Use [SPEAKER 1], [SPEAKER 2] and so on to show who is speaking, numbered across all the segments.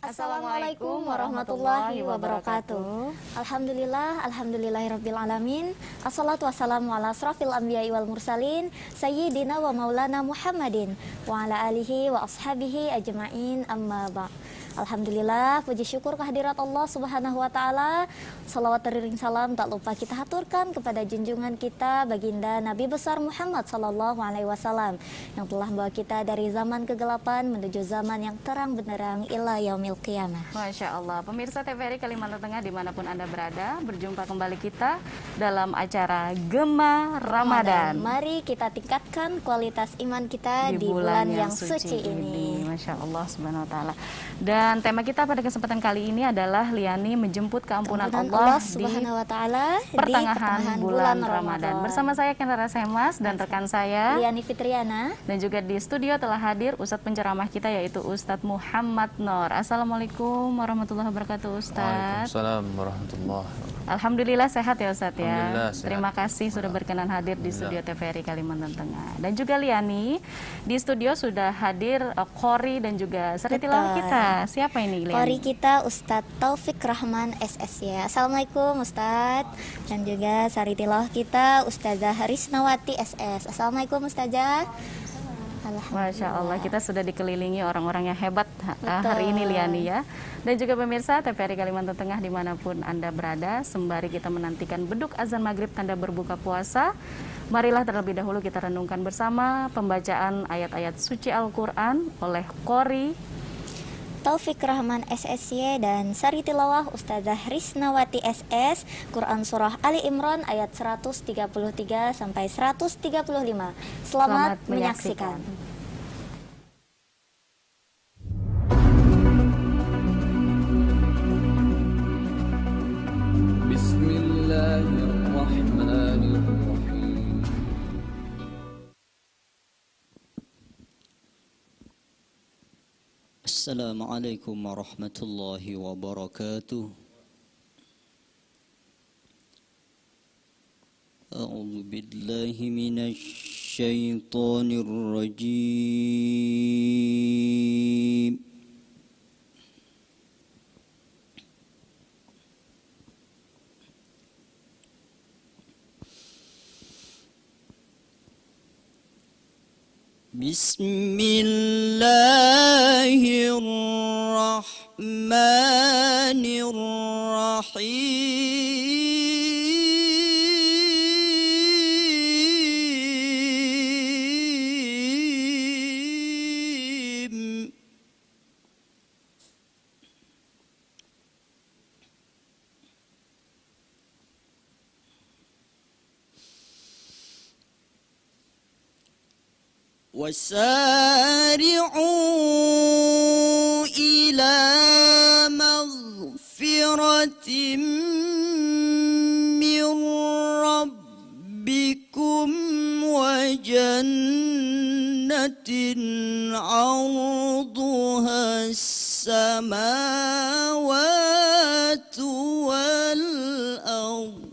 [SPEAKER 1] Assalamualaikum warahmatullahi wabarakatuh. Alhamdulillahirrabbilalamin. Assalatu wassalamu ala asrafil anbiya'i wal mursalin Sayyidina wa maulana Muhammadin wa ala alihi wa ashabihi ajma'in amma ba'. Alhamdulillah, puji syukur kehadirat Allah Subhanahu wa taala. Salawat teriring salam tak lupa kita haturkan kepada junjungan kita baginda Nabi besar Muhammad sallallahu alaihi wasallam yang telah membawa kita dari zaman kegelapan menuju zaman yang terang benderang ila yaumil qiyamah.
[SPEAKER 2] Masya Allah, pemirsa TVRI Kalimantan Tengah dimanapun Anda berada, berjumpa kembali kita dalam acara Gema Ramadan.
[SPEAKER 1] Mari kita tingkatkan kualitas iman kita di bulan yang suci ini.
[SPEAKER 2] Masya Allah Subhanahu wa taala. Dan tema kita pada kesempatan kali ini adalah Liani menjemput keampunan Allah
[SPEAKER 1] Subhanahu wa taala
[SPEAKER 2] di pertengahan bulan Ramadan. Bersama saya Kendara Semas dan rekan saya
[SPEAKER 1] Liani Fitriana.
[SPEAKER 2] Dan juga di studio telah hadir Ustadz penceramah kita yaitu Ustadz Muhammad Nur. Assalamualaikum warahmatullahi wabarakatuh Ustadz.
[SPEAKER 3] Waalaikumsalam warahmatullahi wabarakatuh.
[SPEAKER 2] Alhamdulillah sehat ya Ustadz ya.
[SPEAKER 3] Sehat.
[SPEAKER 2] Terima kasih sudah berkenan hadir di studio TVRI Kalimantan Tengah. Dan juga Liani di studio sudah hadir Qori dan juga sari tilawah kita. Siapa ini Liani?
[SPEAKER 1] Qori kita Ustadz Taufik Rahman SSY. Assalamualaikum Ustadz. Dan juga sari tilawah kita Ustazah Risnawati SS. Assalamualaikum Ustazah.
[SPEAKER 2] Masya Allah, kita sudah dikelilingi orang-orang yang hebat hari ini Liani ya. Dan juga pemirsa TVRI Kalimantan Tengah dimanapun Anda berada, sembari kita menantikan beduk azan maghrib tanda berbuka puasa, marilah terlebih dahulu kita renungkan bersama pembacaan ayat-ayat suci Al-Quran oleh Qori
[SPEAKER 1] Taufik Rahman SSY dan sari tilawah Ustazah Risnawati SS, Quran Surah Ali Imran ayat 133 sampai 135. Selamat menyaksikan.
[SPEAKER 4] Bismillahirrahmanirrahim. Assalamualaikum warahmatullahi wabarakatuh. A'udzu billahi minasy syaithanir rajim. Bismillahirrahmanirrahim. وسارعوا إلى مغفرة من ربكم وجنة عرضها السماوات والأرض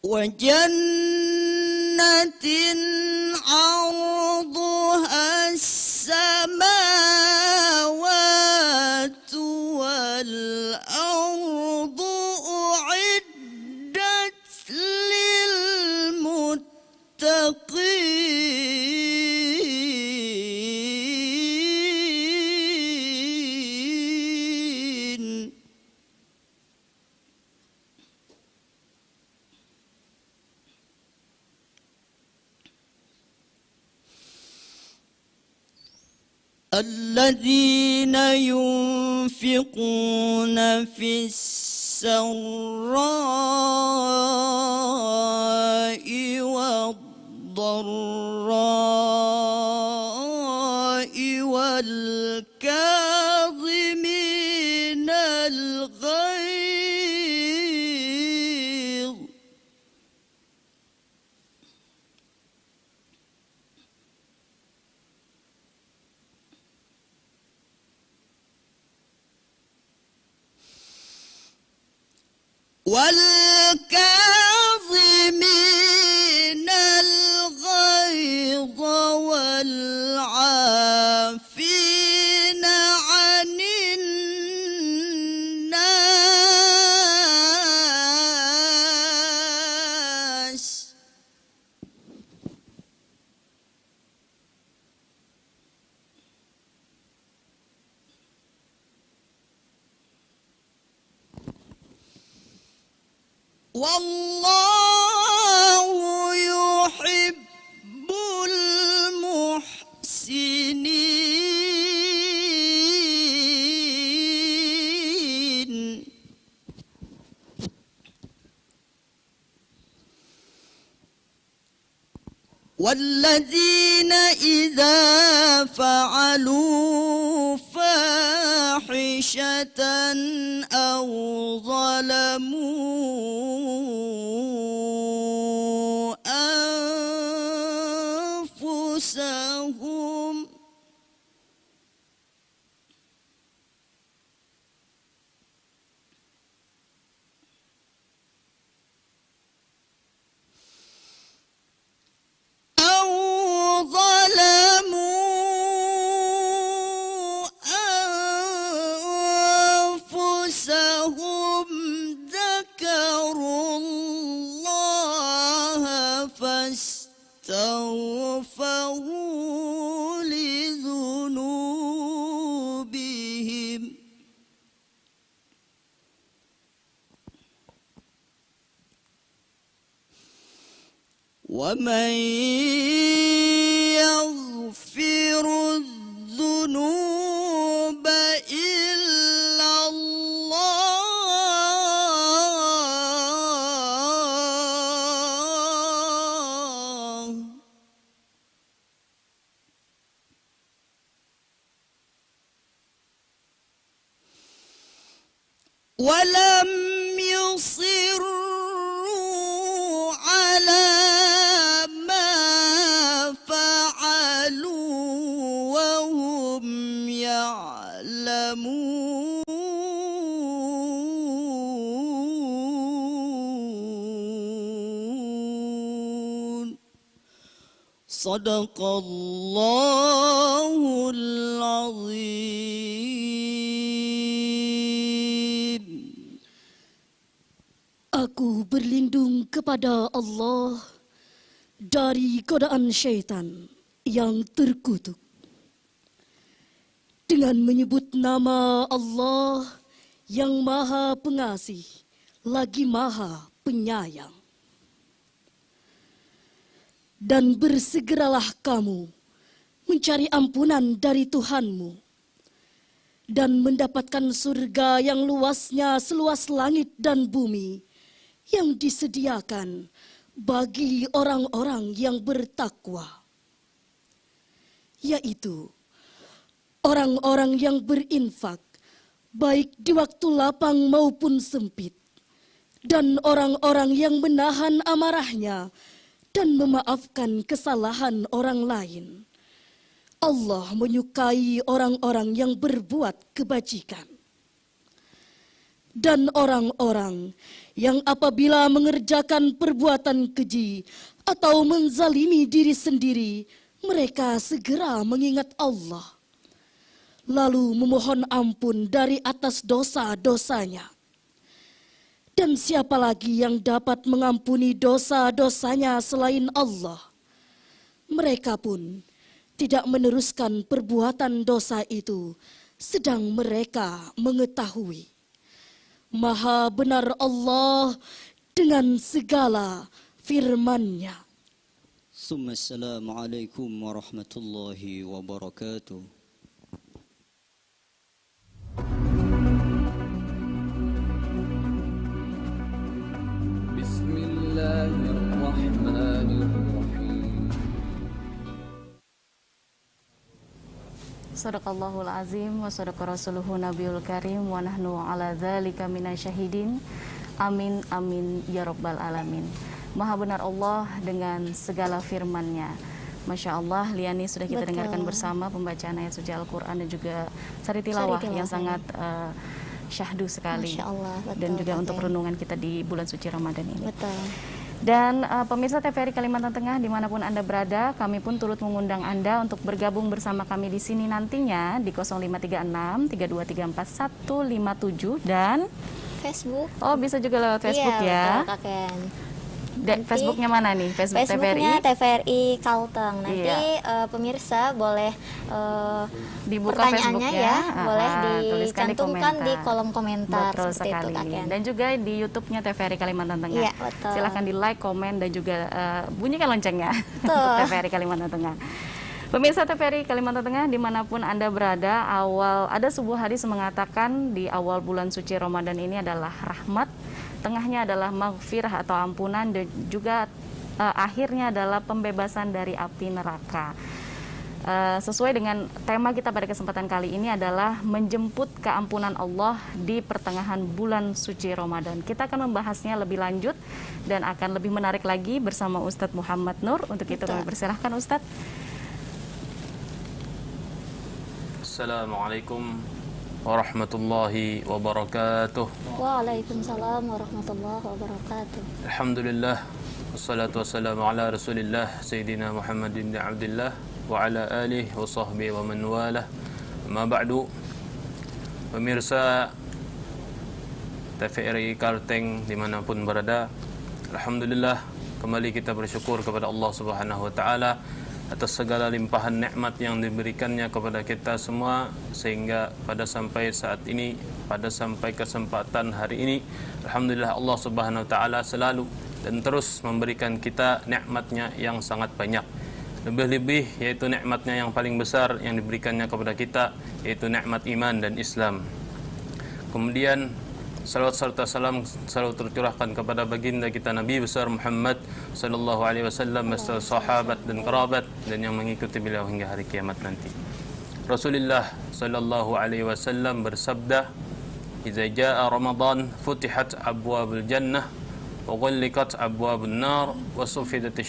[SPEAKER 4] وجنة عرضها السماوات والأرض أعدت للمتقين الذين ينفقون في السراء والضراء والكاظمين الغيظ والكاظمين الغيظ والعافين عن الناس والله يحب المحسنين والذين إذا فعلوا فاحشة أو ظلموا أنفسهم أو ظلموا أنفسهم ذكروا الله فاستغفروا لذنوبهم ومن يغفر الذنوب إلا الله ولم يصروا على ما فعلوا وهم يعلمون صدق الله العظيم.
[SPEAKER 3] Aku berlindung kepada Allah dari godaan syaitan yang terkutuk. Dengan menyebut nama Allah yang Maha Pengasih, lagi Maha Penyayang. Dan bersegeralah kamu mencari ampunan dari Tuhanmu dan mendapatkan surga yang luasnya seluas langit dan bumi yang disediakan bagi orang-orang yang bertakwa, yaitu orang-orang yang berinfak baik di waktu lapang maupun sempit, dan orang-orang yang menahan amarahnya dan memaafkan kesalahan orang lain. Allah menyukai orang-orang yang berbuat kebajikan. Dan orang-orang yang apabila mengerjakan perbuatan keji atau menzalimi diri sendiri, mereka segera mengingat Allah, lalu memohon ampun dari atas dosa-dosanya. Dan siapa lagi yang dapat mengampuni dosa-dosanya selain Allah? Mereka pun tidak meneruskan perbuatan dosa itu, sedang mereka mengetahui. Maha benar Allah dengan segala firman-Nya.
[SPEAKER 4] Assalamualaikum warahmatullahi wabarakatuh.
[SPEAKER 5] Bismillahirrahmanirrahim.
[SPEAKER 2] Sadaqallahul azim wa sadaqa rasuluhu nabiyul karim wa nahnu ala dzalika minasyahidin. Amin amin ya rabbal alamin. Maha benar Allah dengan segala firman-Nya. Masya Allah, Liani sudah kita dengarkan bersama pembacaan ayat suci Al-Quran dan juga sari tilawah yang sangat syahdu sekali.
[SPEAKER 1] Masya Allah, betul,
[SPEAKER 2] Dan juga
[SPEAKER 1] Kak
[SPEAKER 2] untuk
[SPEAKER 1] Ken.
[SPEAKER 2] renungan kita di bulan suci Ramadan ini.
[SPEAKER 1] Betul.
[SPEAKER 2] Dan pemirsa TVRI Kalimantan Tengah dimanapun Anda berada, kami pun turut mengundang Anda untuk bergabung bersama kami di sini nantinya di 0536 3234 157 dan
[SPEAKER 1] Facebook.
[SPEAKER 2] bisa juga lewat Facebook
[SPEAKER 1] Iya,
[SPEAKER 2] ya.
[SPEAKER 1] betul, Kak Ken.
[SPEAKER 2] Dan
[SPEAKER 1] Nanti
[SPEAKER 2] Facebooknya mana nih? Facebook
[SPEAKER 1] Facebooknya
[SPEAKER 2] TVRI.
[SPEAKER 1] TVRI Kalteng. Nanti
[SPEAKER 2] Iya.
[SPEAKER 1] pemirsa boleh
[SPEAKER 2] Dibuka
[SPEAKER 1] pertanyaannya
[SPEAKER 2] Facebooknya,
[SPEAKER 1] ya, boleh
[SPEAKER 2] tuliskan di
[SPEAKER 1] dicantumkan di
[SPEAKER 2] komentar.
[SPEAKER 1] kolom komentar
[SPEAKER 2] Betul
[SPEAKER 1] seperti
[SPEAKER 2] sekali.
[SPEAKER 1] itu, Kak Ken.
[SPEAKER 2] Dan juga di YouTube-nya TVRI Kalimantan Tengah.
[SPEAKER 1] Iya, betul.
[SPEAKER 2] Silahkan di like, komen, dan juga bunyikan loncengnya
[SPEAKER 1] Betul.
[SPEAKER 2] untuk TVRI Kalimantan Tengah. Pemirsa TVRI Kalimantan Tengah dimanapun Anda berada, ada sebuah hadis mengatakan di awal bulan suci Ramadan ini adalah rahmat, tengahnya adalah maghfirah atau ampunan, dan juga akhirnya adalah pembebasan dari api neraka. Sesuai dengan tema kita pada kesempatan kali ini adalah menjemput keampunan Allah di pertengahan bulan suci Ramadan. Kita akan membahasnya lebih lanjut dan akan lebih menarik lagi bersama Ustadz Muhammad Nur. Untuk itu kami persilahkan Ustadz.
[SPEAKER 5] Assalamualaikum warahmatullahi wabarakatuh.
[SPEAKER 1] Waalaikumsalam warahmatullahi wabarakatuh.
[SPEAKER 5] Alhamdulillah, wassalatu wassalamu ala rasulillah Sayyidina Muhammad bin Abdullah wa ala alihi wa sahbihi wa man walah. Ma ba'du. Pemirsa TVRI Kalteng dimanapun berada, alhamdulillah kembali kita bersyukur kepada Allah Subhanahu wa taala atas segala limpahan nikmat yang diberikannya kepada kita semua, sehingga pada sampai saat ini, pada sampai kesempatan hari ini, alhamdulillah Allah Subhanahu wa taala selalu dan terus memberikan kita nikmatnya yang sangat banyak. Lebih-lebih yaitu nikmatnya yang paling besar yang diberikannya kepada kita, yaitu nikmat iman dan Islam. Kemudian salawat serta salam selalu tercurahkan kepada baginda kita Nabi besar Muhammad sallallahu alaihi wasallam beserta sahabat dan kerabat dan yang mengikuti beliau hingga hari kiamat nanti. Rasulullah sallallahu alaihi wasallam bersabda, "Idza jaa Ramadan futihat abwabul jannah wa ghulliqat abwabun nar wa sufidatis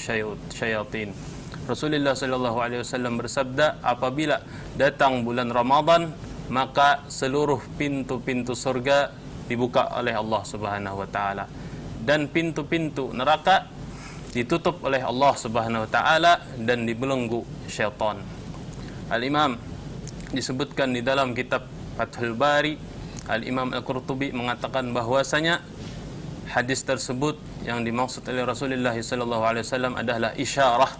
[SPEAKER 5] syayatin." Rasulullah sallallahu alaihi wasallam bersabda, apabila datang bulan Ramadan, maka seluruh pintu-pintu surga dibuka oleh Allah Subhanahu wa taala, dan pintu-pintu neraka ditutup oleh Allah Subhanahu wa taala dan dibelenggu syaitan. Al-Imam disebutkan di dalam kitab Fathul Bari, Al-Imam Al-Qurtubi mengatakan bahwasanya hadis tersebut yang dimaksud oleh Rasulullah sallallahu alaihi wasallam adalah isyarah,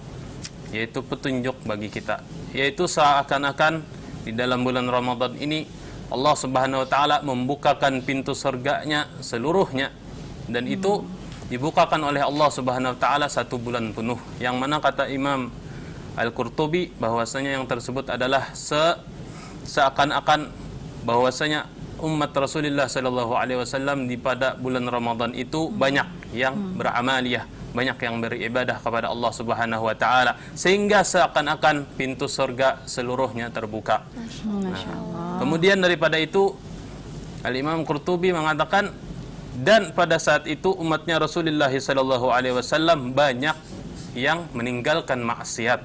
[SPEAKER 5] yaitu petunjuk bagi kita, yaitu seakan-akan di dalam bulan Ramadan ini Allah Subhanahu wa taala membukakan pintu surganya seluruhnya, dan itu dibukakan oleh Allah Subhanahu wa taala 1 bulan penuh, yang mana kata Imam Al-Qurtubi bahwasanya yang tersebut adalah seakan-akan bahwasanya umat Rasulullah sallallahu alaihi wasallam di pada bulan Ramadan itu banyak yang beramaliyah, banyak yang beribadah kepada Allah Subhanahu wa taala, sehingga seakan-akan pintu surga seluruhnya terbuka. Kemudian daripada itu Al-Imam Qurtubi mengatakan, dan pada saat itu umatnya Rasulullah sallallahu alaihi wasallam banyak yang meninggalkan maksiat,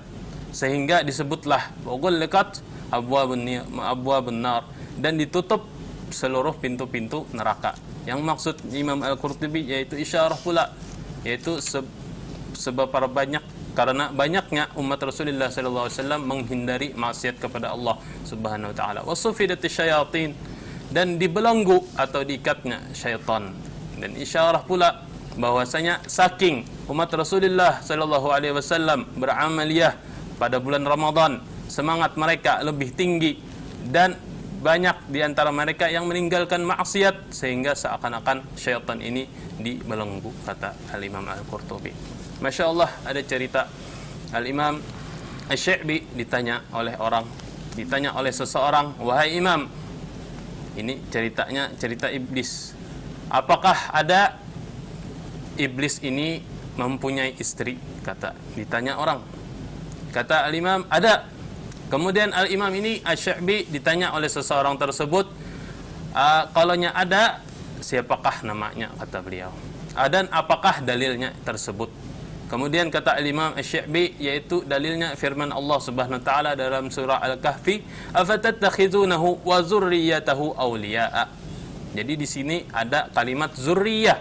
[SPEAKER 5] sehingga disebutlah ghulliqat abwabun nar, dan ditutup seluruh pintu-pintu neraka. Yang maksud Imam Al-Qurtubi yaitu isyarah pula, yaitu sebab banyak, karena banyaknya umat Rasulullah sallallahu alaihi wasallam menghindari maksiat kepada Allah Subhanahu wa taala. Wasufidatis syayatin, dan dibelenggu atau diikatnya syaitan. Dan isyarah pula bahwasanya saking umat Rasulullah sallallahu alaihi wasallam beramaliyah pada bulan Ramadan, semangat mereka lebih tinggi, dan banyak di antara mereka yang meninggalkan maksiat, sehingga seakan-akan syaitan ini dibelenggu, kata Al-Imam Al-Qurtubi. Masya Allah, ada cerita Al-Imam Asy-Sya'bi ditanya oleh seseorang, "Wahai Imam," ini ceritanya cerita iblis, "apakah ada iblis ini mempunyai istri?" Ditanya orang. Kata Al-Imam, "Ada." Kemudian Al-Imam ini Asy-Sya'bi ditanya oleh seseorang tersebut, "Kalaunya ada, siapakah namanya?" kata beliau. "Dan apakah dalilnya tersebut?" Kemudian kata Al-Imam Asy-Sya'bi, yaitu dalilnya firman Allah Subhanahu wa taala dalam surah Al-Kahfi, "Afatattakhizunahu wa dzurriyyatahu awliya'a." Jadi di sini ada kalimat zurriyah,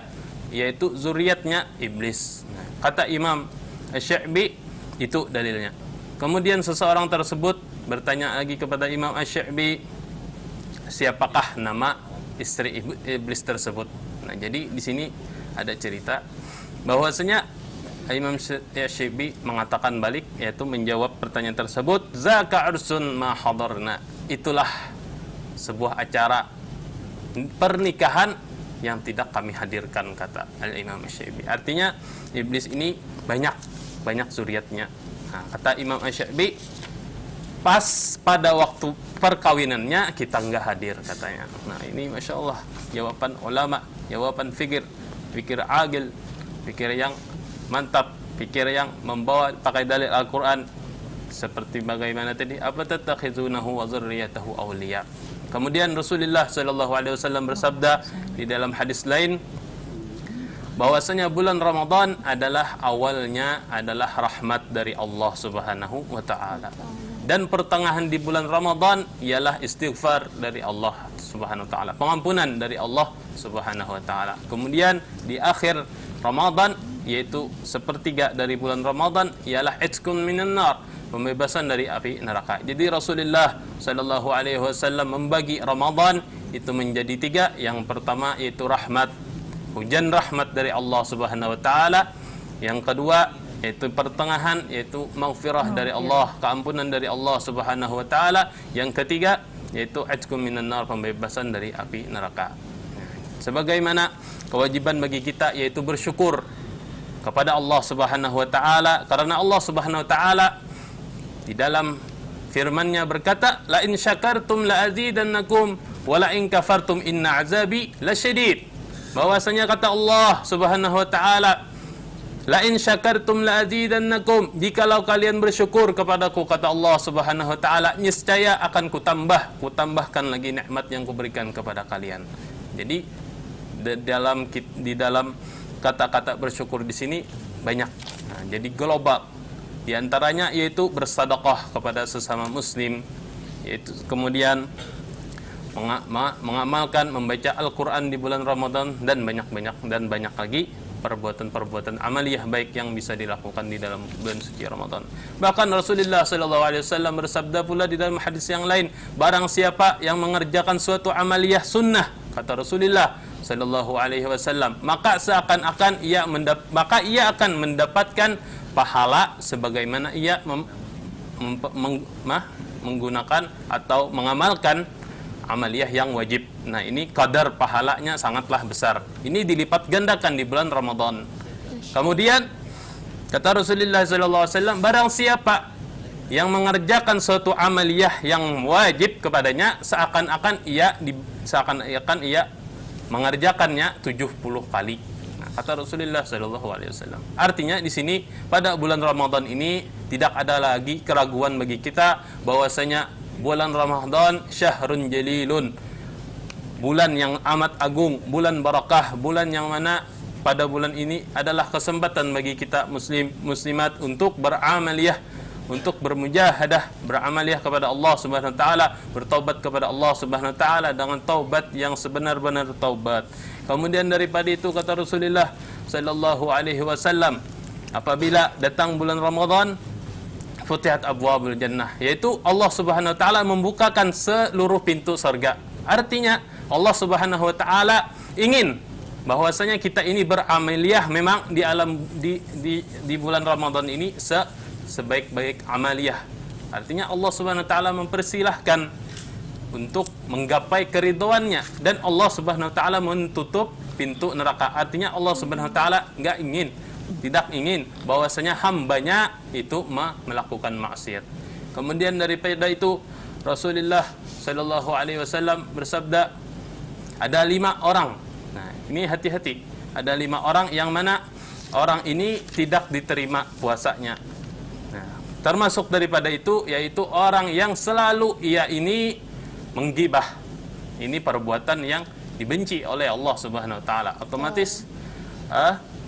[SPEAKER 5] yaitu zuriatnya iblis. Nah, kata Imam Asy-Sya'bi, itu dalilnya. Kemudian seseorang tersebut bertanya lagi kepada Imam Asy-Sya'bi, siapakah nama istri iblis tersebut? Nah, jadi di sini ada cerita bahwasanya Imam Asy-Sya'bi mengatakan balik, yaitu menjawab pertanyaan tersebut, zaka ursun ma hadarna. Itulah sebuah acara pernikahan yang tidak kami hadirkan, kata Al-Imam Asy-Sya'bi. Artinya iblis ini banyak zuriatnya. Nah, kata Imam Asy-Sya'bi, pas pada waktu perkawinannya kita nggak hadir, katanya. Nah, ini Masya Allah jawaban ulama, jawaban fikir agil, fikir yang mantap, pikir yang membawa pakai dalil Al-Quran. Seperti bagaimana tadi, apa tatakhizunahu wa dzurriyyatahu awliya. Kemudian Rasulullah SAW bersabda di dalam hadis lain bahwasanya bulan Ramadan adalah awalnya adalah rahmat dari Allah Subhanahu wa taala. Dan pertengahan di bulan Ramadan ialah istighfar dari Allah Subhanahu wa taala, pengampunan dari Allah Subhanahu wa taala. Kemudian di akhir Ramadan, yaitu sepertiga dari bulan Ramadan, ialah itqun minan nar, pembebasan dari api neraka. Jadi Rasulullah sallallahu alaihi wasallam membagi Ramadan itu menjadi tiga. Yang pertama yaitu rahmat, hujan rahmat dari Allah Subhanahu wa taala. Yang kedua yaitu pertengahan, yaitu maghfirah dari Allah, keampunan dari Allah Subhanahu wa taala. Yang ketiga yaitu itqun minan nar, pembebasan dari api neraka. Sebagaimana kewajiban bagi kita yaitu bersyukur kepada Allah Subhanahu wa taala, karena Allah Subhanahu wa taala di dalam firman-Nya berkata, la in syakartum la azidannakum wa la in kafartum inna azabi lasyadid. Bahwasanya kata Allah Subhanahu wa taala, la in syakartum la azidannakum, jikalau kalian bersyukur kepadaku, kata Allah Subhanahu wa taala, niscaya akan kutambahkan lagi nikmat yang kuberikan kepada kalian. Jadi di dalam kata-kata bersyukur di sini banyak. Nah, jadi global. Di antaranya yaitu bersedekah kepada sesama muslim, yaitu kemudian mengamalkan membaca Al-Qur'an di bulan Ramadan, dan banyak lagi perbuatan-perbuatan amaliyah baik yang bisa dilakukan di dalam bulan suci Ramadan. Bahkan Rasulullah SAW bersabda pula di dalam hadis yang lain, barang siapa yang mengerjakan suatu amaliyah sunnah, kata Rasulullah SAW, maka seakan-akan ia akan mendapatkan pahala sebagaimana ia menggunakan atau mengamalkan amaliyah yang wajib. Nah, ini kadar pahalanya sangatlah besar. Ini dilipat gandakan di bulan Ramadan. Kemudian kata Rasulullah SAW, barang siapa yang mengerjakan suatu amaliyah yang wajib kepadanya, seakan-akan ia mengerjakannya 70 kali. Nah, kata Rasulullah SAW. Artinya di sini pada bulan Ramadan ini tidak ada lagi keraguan bagi kita bahwasanya bulan Ramadan syahrun jalilun, bulan yang amat agung, bulan barakah, bulan yang mana pada bulan ini adalah kesempatan bagi kita muslimat untuk beramaliyah, untuk bermujahadah, beramaliyah kepada Allah Subhanahu wa taala, bertaubat kepada Allah Subhanahu wa taala dengan taubat yang sebenar-benar taubat. Kemudian daripada itu kata Rasulullah sallallahu alaihi wasallam, apabila datang bulan Ramadan, futihat abwabul jannah, yaitu Allah Subhanahu wa taala membukakan seluruh pintu surga. Artinya Allah Subhanahu wa taala ingin bahwasanya kita ini beramaliyah memang di bulan Ramadan ini sebaik-baik amaliyah. Artinya Allah Subhanahu wa taala mempersilahkan untuk menggapai keridhoannya, dan Allah Subhanahu wa taala menutup pintu neraka. Artinya Allah Subhanahu wa taala tidak ingin bahwasanya hambanya itu melakukan maksiat. Kemudian daripada itu Rasulullah sallallahu alaihi wasallam bersabda, ada 5 orang. Nah, ini hati-hati. Ada 5 orang yang mana orang ini tidak diterima puasanya. Nah, termasuk daripada itu yaitu orang yang selalu ia ini menggibah. Ini perbuatan yang dibenci oleh Allah Subhanahu wa taala.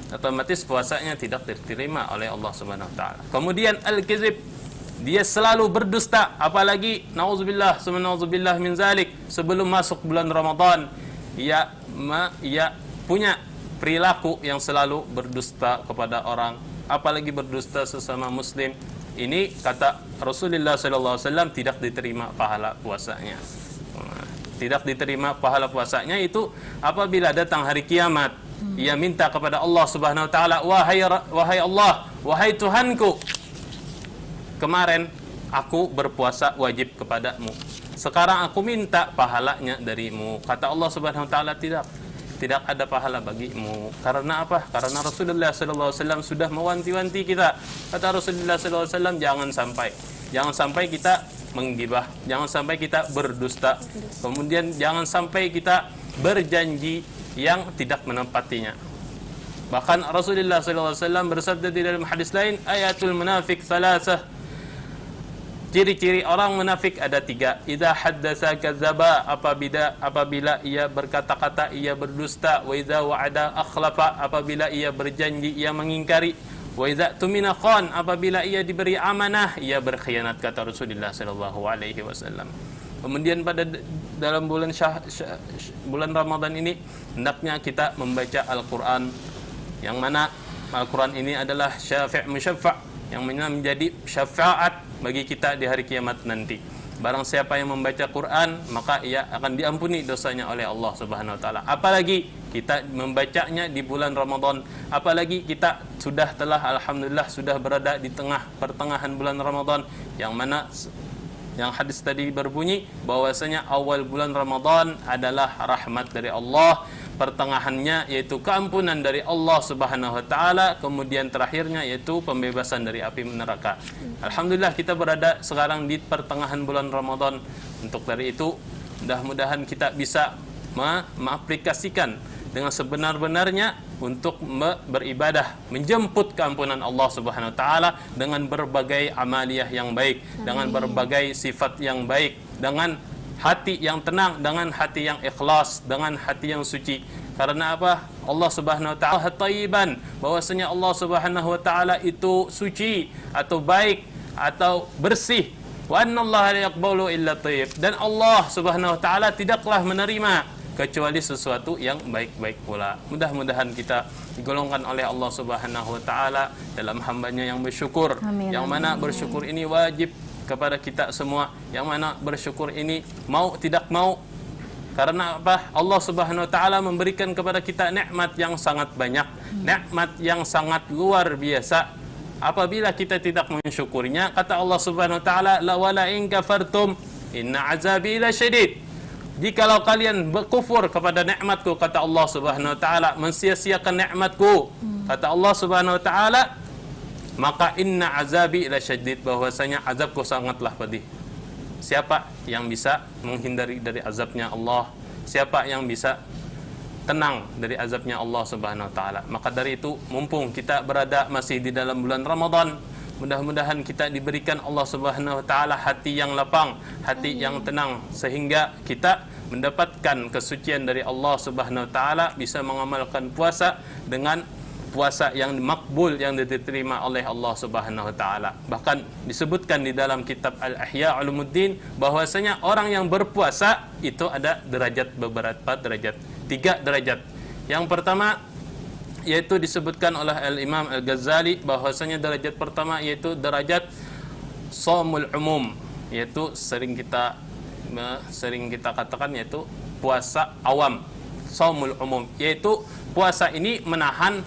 [SPEAKER 5] Otomatis puasanya tidak diterima oleh Allah Subhanahu wa taala. Kemudian al-kizib, dia selalu berdusta, apalagi nauzubillah min zalik sebelum masuk bulan Ramadan, ia punya perilaku yang selalu berdusta kepada orang, apalagi berdusta sesama muslim, ini kata Rasulullah SAW tidak diterima pahala puasanya. Tidak diterima pahala puasanya itu apabila datang hari kiamat, ia minta kepada Allah Subhanahu wa taala, wahai Allah, wahai Tuhanku, kemarin aku berpuasa wajib kepadamu, sekarang aku minta pahalanya darimu. Kata Allah Subhanahu wa taala, tidak ada pahala bagimu. Karena apa? Karena Rasulullah SAW sudah mewanti-wanti kita. Kata Rasulullah SAW, jangan sampai kita menggibah, jangan sampai kita berdusta, kemudian jangan sampai kita berjanji yang tidak menepatinya. Bahkan Rasulullah SAW bersabda di dalam hadis lain, ayatul munafik salasah, ciri-ciri orang munafik ada 3. Idza haddatsa kadzaba, apabila ia berkata-kata ia berdusta, wa idza wa'ada akhlafa, apabila ia berjanji ia mengingkari, wa idza tumina khan, apabila ia diberi amanah ia berkhianat, kata Rasulullah sallallahu alaihi wasallam. Kemudian pada dalam bulan bulan Ramadan ini hendaknya kita membaca Al-Qur'an, yang mana Al-Qur'an ini adalah syafi' musyaffa', yang menjadi syafaat bagi kita di hari kiamat nanti. Barang siapa yang membaca Quran, maka ia akan diampuni dosanya oleh Allah Subhanahu wa taala. Apalagi kita membacanya di bulan Ramadan, apalagi kita alhamdulillah sudah berada di pertengahan bulan Ramadan, yang mana yang hadis tadi berbunyi bahwasanya awal bulan Ramadan adalah rahmat dari Allah, pertengahannya yaitu keampunan dari Allah Subhanahu wa taala, kemudian terakhirnya yaitu pembebasan dari api neraka. Alhamdulillah kita berada sekarang di pertengahan bulan Ramadan. Untuk dari itu mudah-mudahan kita bisa mengaplikasikan dengan sebenar-benarnya untuk beribadah, menjemput keampunan Allah Subhanahu wa taala dengan berbagai amaliyah yang baik, dengan berbagai sifat yang baik, dengan hati yang tenang, dengan hati yang ikhlas, dengan hati yang suci. Karena apa? Allah Subhanahu wa taala thayyiban, bahwasanya Allah Subhanahu wa taala itu suci atau baik atau bersih. Wa annallaha la yaqbalu illa thayyib, dan Allah Subhanahu wa taala tidaklah menerima kecuali sesuatu yang baik-baik pula. Mudah-mudahan kita digolongkan oleh Allah Subhanahu wa taala dalam hambanya yang bersyukur.
[SPEAKER 2] Amin,
[SPEAKER 5] yang mana bersyukur ini wajib kepada kita semua, yang mana bersyukur ini mau tidak mau. Karena apa? Allah Subhanahu wa taala memberikan kepada kita nikmat yang sangat banyak, nikmat yang sangat luar biasa. Apabila kita tidak mensyukurinya, kata Allah Subhanahu wa taala, la wala in kafartum inna azabi lasyadid. Jikalau kalian berkufur kepada nikmatku, kata Allah Subhanahu wa taala, mensia-siakan nikmatku, kata Allah Subhanahu wa taala, maka inna azabi lasyadid, bahwasanya azabku sangatlah pedih. Siapa yang bisa menghindari dari azabnya Allah? Siapa yang bisa tenang dari azabnya Allah Subhanahu wa taala? Maka dari itu, mumpung kita berada masih di dalam bulan Ramadan, mudah-mudahan kita diberikan Allah Subhanahu wa taala hati yang lapang, hati yang tenang, sehingga kita mendapatkan kesucian dari Allah Subhanahu wa taala, bisa mengamalkan puasa dengan puasa yang makbul, yang diterima oleh Allah Subhanahu wa taala. Bahkan disebutkan di dalam kitab Al-Ihya Ulumuddin bahwasanya orang yang berpuasa itu ada derajat, beberapa derajat, 3 derajat. Yang pertama yaitu disebutkan oleh Al-Imam Al-Ghazali bahwasanya derajat pertama yaitu derajat shaumul umum, yaitu sering kita katakan yaitu puasa awam, shaumul umum, yaitu puasa ini menahan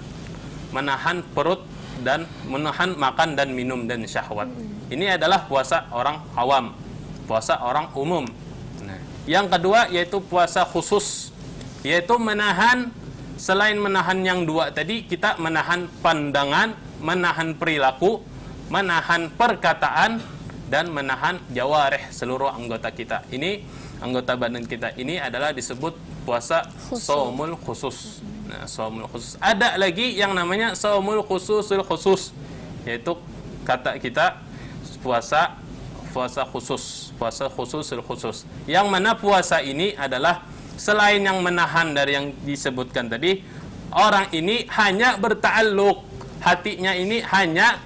[SPEAKER 5] perut dan menahan makan dan minum dan syahwat. Ini adalah puasa orang awam, puasa orang umum. Nah, yang kedua yaitu puasa khusus, yaitu menahan, selain menahan yang 2 tadi, kita menahan pandangan, menahan perilaku, menahan perkataan, dan menahan jawarih, seluruh anggota kita. Ini anggota badan kita ini adalah disebut puasa shaumul khusus. Nah, shaumul khusus. Ada lagi yang namanya shaumul khususul khusus, yaitu kata kita puasa khusus, puasa khususul khusus. Yang mana puasa ini adalah selain yang menahan dari yang disebutkan tadi, orang ini hanya berta'alluq, hatinya ini hanya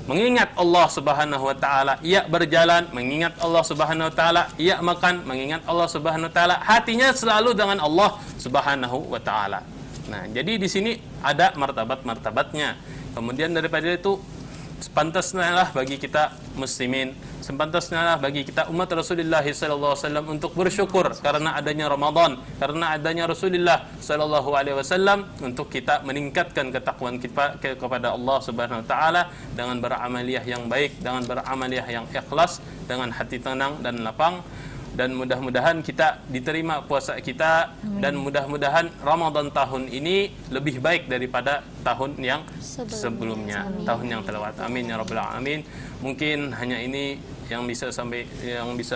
[SPEAKER 5] mengingat Allah Subhanahu wa taala, ia berjalan mengingat Allah Subhanahu wa taala, ia makan mengingat Allah Subhanahu wa taala, hatinya selalu dengan Allah Subhanahu wa taala. Nah, jadi di sini ada martabat-martabatnya. Kemudian daripada itu, sepantasnya lah bagi kita muslimin, sepantasnya lah bagi kita umat Rasulullah sallallahu alaihi wasallam untuk bersyukur karena adanya Ramadan, karena adanya Rasulullah sallallahu alaihi wasallam, untuk kita meningkatkan ketakwaan kita kepada Allah Subhanahu wa taala dengan beramaliyah yang baik, dengan beramaliyah yang ikhlas, dengan hati tenang dan lapang. Dan mudah-mudahan kita diterima puasa kita. Amin. Dan mudah-mudahan Ramadan tahun ini lebih baik daripada tahun yang sebelumnya. Amin. Tahun yang terlewat. Amin ya rabbal alamin. Mungkin hanya ini yang bisa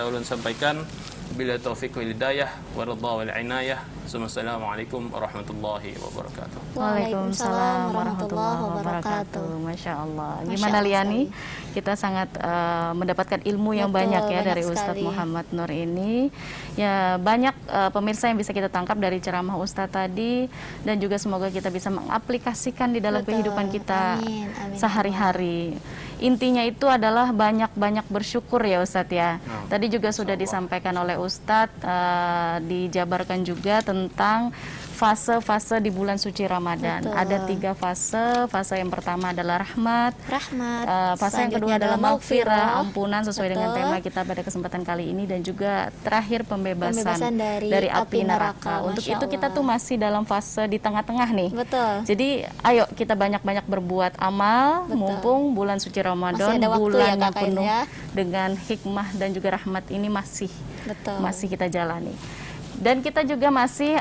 [SPEAKER 5] ulun sampaikan. Bila taufiq wal hidayah wa ridha wal inayah. Assalamualaikum warahmatullahi wabarakatuh.
[SPEAKER 2] Waalaikumsalam warahmatullahi wabarakatuh. Masya Allah. Gimana Liani? Kita sangat mendapatkan ilmu yang banyak ya dari Ustadz Muhammad Nur ini. Ya, banyak pemirsa yang bisa kita tangkap dari ceramah Ustadz tadi, dan juga semoga kita bisa mengaplikasikan di dalam kehidupan kita sehari-hari. Intinya itu adalah banyak-banyak bersyukur ya Ustadz ya. Tadi juga sudah disampaikan oleh Ustadz, dijabarkan juga tentang fase-fase di bulan suci Ramadan. Betul. Ada 3 fase. Fase yang pertama adalah rahmat. Fase yang kedua adalah maghfirah, ampunan sesuai dengan tema kita pada kesempatan kali ini, dan juga terakhir pembebasan dari api neraka. Untuk itu kita tuh masih dalam fase di tengah-tengah nih.
[SPEAKER 1] Betul.
[SPEAKER 2] Jadi ayo kita banyak-banyak berbuat amal. Betul. Mumpung bulan suci Ramadan, bulan yang penuh dengan hikmah dan juga rahmat ini masih kita jalani. Dan kita juga masih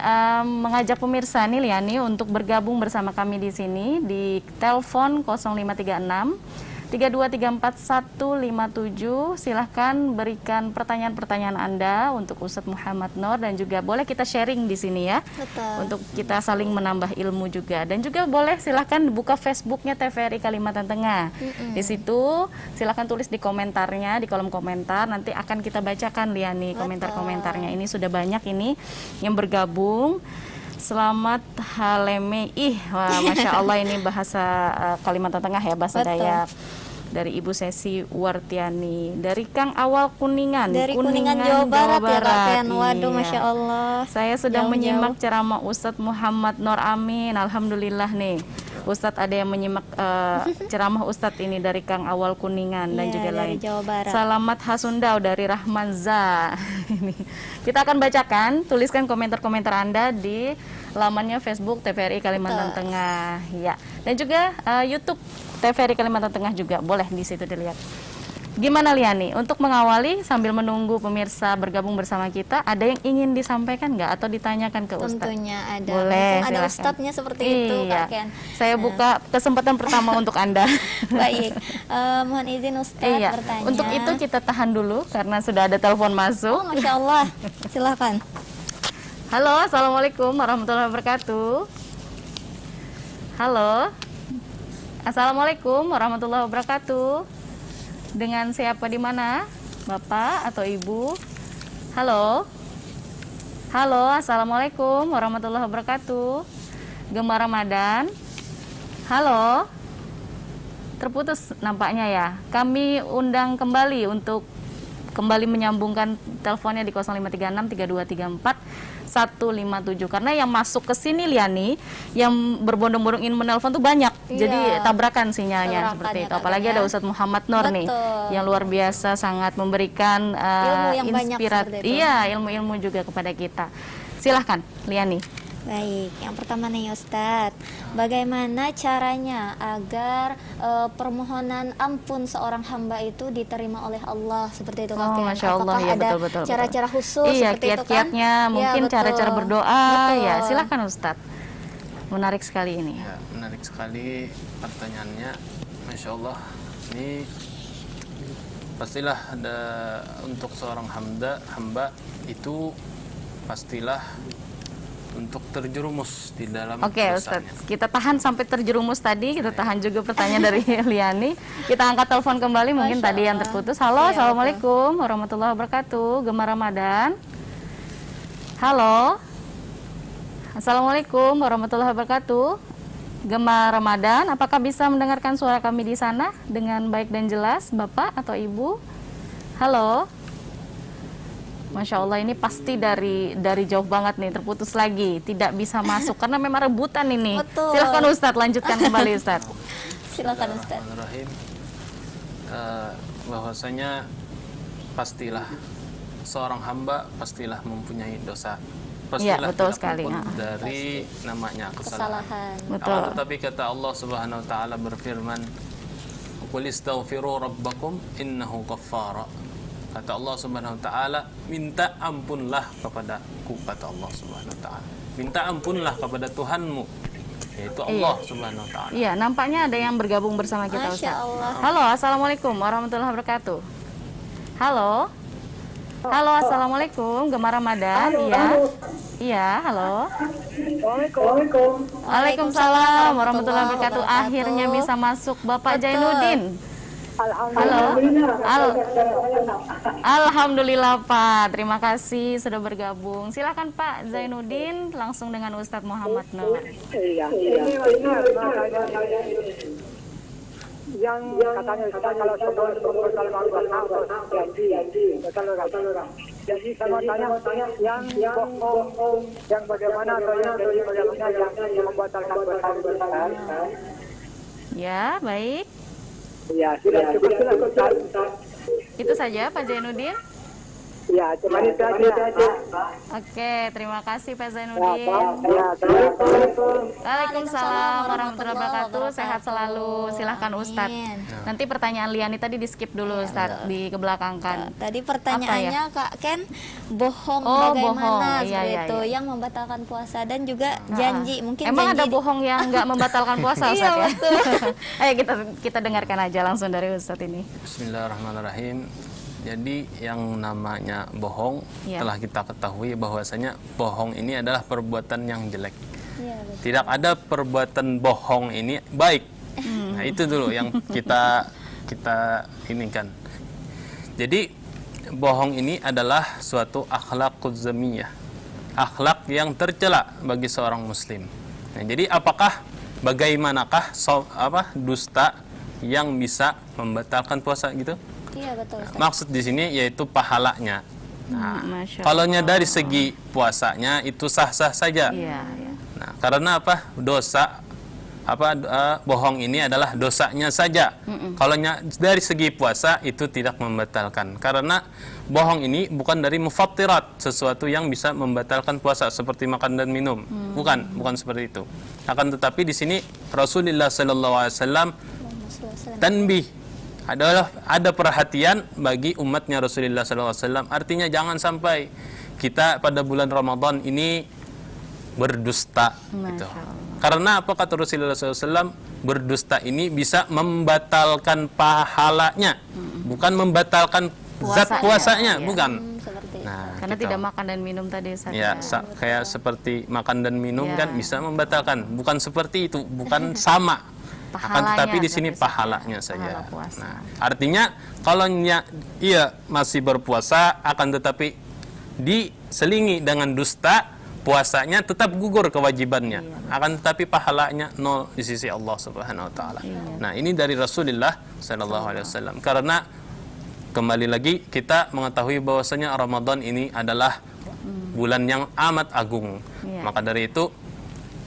[SPEAKER 2] mengajak pemirsa nih Liani untuk bergabung bersama kami di sini di telepon 0536 3234 157. Silahkan berikan pertanyaan-pertanyaan Anda untuk Ustadz Muhammad Nur, dan juga boleh kita sharing di sini ya.
[SPEAKER 1] Betul. Untuk
[SPEAKER 2] kita saling menambah ilmu juga. Dan juga boleh silahkan buka Facebooknya TVRI Kalimantan Tengah. Di situ silahkan tulis di komentarnya, di kolom komentar. Nanti akan kita bacakan Liani komentar-komentarnya. Ini sudah banyak ini yang bergabung. Selamat Haleme. Wah, Masya Allah, ini bahasa Kalimantan Tengah ya, bahasa Dayak. Dari Ibu Sesi Wartiani, dari Kang Awal Kuningan,
[SPEAKER 1] dari Kuningan Jawa Barat ya Kak Ken. Waduh,
[SPEAKER 2] iya.
[SPEAKER 1] Masya Allah.
[SPEAKER 2] Saya sedang menyimak ceramah Ustadz Muhammad Nur. Amin. Alhamdulillah nih, Ustadz ada yang menyimak ceramah Ustadz ini dari Kang Awal Kuningan dan juga lain.
[SPEAKER 1] Jawa Barat.
[SPEAKER 2] Selamat Hasundau dari Rahmanza. Kita akan bacakan, tuliskan komentar-komentar Anda di lamannya Facebook TVRI Kalimantan Tengah, ya. Dan juga YouTube TVRI Kalimantan Tengah juga boleh di situ dilihat. Gimana Liani? Untuk mengawali sambil menunggu pemirsa bergabung bersama kita, ada yang ingin disampaikan nggak atau ditanyakan ke Ustadz?
[SPEAKER 1] Tentunya ada.
[SPEAKER 2] Boleh.
[SPEAKER 1] Ada Ustadznya seperti itu, Kak Ken.
[SPEAKER 2] Saya buka kesempatan pertama untuk Anda.
[SPEAKER 1] Baik. Mohon izin Ustadz bertanya.
[SPEAKER 2] Untuk itu kita tahan dulu karena sudah ada telepon masuk.
[SPEAKER 1] Oh, Masya Allah. Silakan.
[SPEAKER 2] Halo, Assalamualaikum warahmatullahi wabarakatuh. Halo. Assalamualaikum warahmatullahi wabarakatuh. Dengan siapa di mana? Bapak atau Ibu? Halo. Halo, Assalamualaikum warahmatullahi wabarakatuh. Gemar Ramadan. Halo. Terputus nampaknya ya. Kami undang kembali untuk kembali menyambungkan teleponnya di 0536 3234 157, karena yang masuk ke sini Liani yang berbondong-bondong ingin menelpon tuh banyak. Jadi tabrakan sinyalnya seperti itu. Apalagi ada Ustadz Muhammad Nur nih yang luar biasa sangat memberikan inspirasi. Iya, ilmu-ilmu juga kepada kita. Silahkan Liani.
[SPEAKER 1] Baik, yang pertama nih Ustadz, bagaimana caranya agar permohonan ampun seorang hamba itu diterima oleh Allah seperti itu Kak Ken?
[SPEAKER 2] Masya Allah,
[SPEAKER 1] apakah
[SPEAKER 2] ya,
[SPEAKER 1] ada
[SPEAKER 2] betul,
[SPEAKER 1] cara-cara khusus seperti itu kan?
[SPEAKER 2] Kiat-kiatnya, mungkin cara-cara berdoa, ya silakan Ustadz. Menarik sekali ini.
[SPEAKER 5] Ya, menarik sekali pertanyaannya, Masya Allah. Ini pastilah ada untuk seorang hamba itu pastilah untuk terjerumus di dalam dosanya.
[SPEAKER 2] Ustadz, kita tahan sampai terjerumus tadi, kita tahan juga pertanyaan dari Liani. Kita angkat telepon kembali, mungkin tadi yang terputus. Halo, Assalamualaikum warahmatullahi wabarakatuh. Gemar Ramadan. Halo. Assalamualaikum warahmatullahi wabarakatuh. Gemar Ramadan, apakah bisa mendengarkan suara kami di sana dengan baik dan jelas, Bapak atau Ibu? Halo. Masya Allah, ini pasti dari jauh banget nih, terputus lagi, tidak bisa masuk karena memang rebutan ini.
[SPEAKER 1] Betul.
[SPEAKER 2] Silahkan Ustadz, lanjutkan kembali Ustadz.
[SPEAKER 1] Silakan Ustaz.
[SPEAKER 5] Bismillahirrahmanirrahim. Bahwasanya pastilah seorang hamba pastilah mempunyai dosa.
[SPEAKER 2] Iya,
[SPEAKER 5] Pastilah
[SPEAKER 2] betul
[SPEAKER 5] tidak
[SPEAKER 2] sekali.
[SPEAKER 5] luput dari namanya kesalahan.
[SPEAKER 1] Kesalahan.
[SPEAKER 2] Betul.
[SPEAKER 5] Akan tetapi kata Allah Subhanahu wa taala berfirman, "Qul istaghfiru rabbakum innahu ghaffara." Kata Allah Subhanahu wa taala, minta ampunlah kepadaku, kata Allah Subhanahu wa taala. Minta ampunlah kepada Tuhanmu, yaitu Allah Subhanahu wa taala.
[SPEAKER 2] Iya, nampaknya ada yang bergabung bersama kita,
[SPEAKER 1] Masya
[SPEAKER 2] Ustaz.
[SPEAKER 1] Allah.
[SPEAKER 2] Halo, Assalamualaikum warahmatullahi wabarakatuh. Halo. Halo, Assalamualaikum, Gemar Ramadan. Iya. Iya, halo. Waalaikumsalam warahmatullahi wabarakatuh. Akhirnya bisa masuk Bapak Jainuddin. Halo. Alhamdulillah Pak, terima kasih sudah bergabung. Silakan Pak Zainuddin langsung dengan Ustadz Muhammad Nur.
[SPEAKER 6] Iya. Yang katanya kalau sebelum janji kalau jadi sama tanya yang bohong yang bagaimana atau yang jadi bagaimana yang membatalkan puasa.
[SPEAKER 2] Ya, baik.
[SPEAKER 6] Ya, sudah cukup Ustaz.
[SPEAKER 2] Itu saja Pak Zainuddin.
[SPEAKER 6] Ya, cuma itu aja.
[SPEAKER 2] Oke, terima kasih Pak Zainuddin.
[SPEAKER 6] Ya, Assalamualaikum.
[SPEAKER 2] Waalaikumsalam warahmatullahi wabarakatuh. Sehat selalu. Silahkan Ustadz.
[SPEAKER 1] Amin.
[SPEAKER 2] Nanti pertanyaan Liani tadi di skip dulu Ustadz, dikebelakangkan.
[SPEAKER 1] Tadi pertanyaannya Kak Ken, bohong
[SPEAKER 2] Oh,
[SPEAKER 1] bagaimana
[SPEAKER 2] bohong.
[SPEAKER 1] seperti
[SPEAKER 2] Iya, iya,
[SPEAKER 1] itu
[SPEAKER 2] iya.
[SPEAKER 1] yang membatalkan puasa dan juga janji. Mungkin
[SPEAKER 2] Emang
[SPEAKER 1] janji
[SPEAKER 2] ada bohong yang nggak membatalkan puasa Ustadz
[SPEAKER 1] Iya,
[SPEAKER 2] ya?
[SPEAKER 1] betul.
[SPEAKER 2] Ayo kita dengarkan aja langsung dari Ustadz ini.
[SPEAKER 5] Bismillahirrahmanirrahim. Jadi yang namanya bohong
[SPEAKER 2] Ya.
[SPEAKER 5] telah kita ketahui bahwasanya bohong ini adalah perbuatan yang jelek.
[SPEAKER 1] Iya, betul.
[SPEAKER 5] Tidak ada perbuatan bohong ini baik. Nah, itu dulu yang kita ini kan. Jadi bohong ini adalah suatu akhlaquz zamiyah. Akhlak yang tercela bagi seorang muslim. Nah, jadi bagaimanakah dusta yang bisa membatalkan puasa gitu?
[SPEAKER 1] Iya, betul. Ustaz.
[SPEAKER 5] Maksud di sini yaitu pahalanya. Nah,
[SPEAKER 2] Masya
[SPEAKER 5] kalaunya dari segi puasanya itu sah-sah saja.
[SPEAKER 2] Iya, iya.
[SPEAKER 5] Nah, karena apa? Bohong ini adalah dosanya saja. Kalaunya dari segi puasa itu tidak membatalkan. Karena bohong ini bukan dari mufattirat, sesuatu yang bisa membatalkan puasa seperti makan dan minum. Bukan seperti itu. Akan tetapi di sini Rasulullah sallallahu alaihi wasallam tanbih, ada perhatian bagi umatnya Rasulullah SAW. Artinya jangan sampai kita pada bulan Ramadan ini berdusta. Gitu. Karena apa kata Rasulullah SAW? Berdusta ini bisa membatalkan pahalanya, bukan membatalkan zat puasanya,
[SPEAKER 2] Iya.
[SPEAKER 5] bukan.
[SPEAKER 1] Seperti
[SPEAKER 5] Nah,
[SPEAKER 2] Karena
[SPEAKER 5] gitu.
[SPEAKER 2] tidak makan dan minum tadi Ustadz.
[SPEAKER 5] Ya, kayak seperti makan dan minum
[SPEAKER 2] Ya.
[SPEAKER 5] kan bisa membatalkan, bukan seperti itu, bukan sama. Akan
[SPEAKER 2] Pahalanya,
[SPEAKER 5] tetapi di sini
[SPEAKER 2] berarti
[SPEAKER 5] pahalanya
[SPEAKER 2] pahala
[SPEAKER 5] saja.
[SPEAKER 2] puasa.
[SPEAKER 5] Nah, artinya kalau ia masih berpuasa, akan tetapi diselingi dengan dusta, puasanya tetap gugur kewajibannya. Akan tetapi pahalanya nol di sisi Allah Subhanahu wa taala. Nah, ini dari Rasulullah sallallahu alaihi wasallam. Karena kembali lagi kita mengetahui bahwasanya Ramadan ini adalah bulan yang amat agung.
[SPEAKER 2] Iya.
[SPEAKER 5] Maka dari itu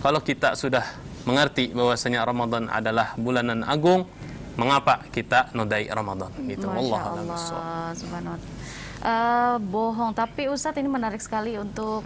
[SPEAKER 5] kalau kita sudah mengerti bahwasanya Ramadan adalah bulanan agung, mengapa kita nodai Ramadan? Gitu.
[SPEAKER 2] Masya
[SPEAKER 5] Wallahu a'lam
[SPEAKER 2] Allah,
[SPEAKER 5] bishawab.
[SPEAKER 2] subhanallah. Bohong, tapi Ustadz ini menarik sekali untuk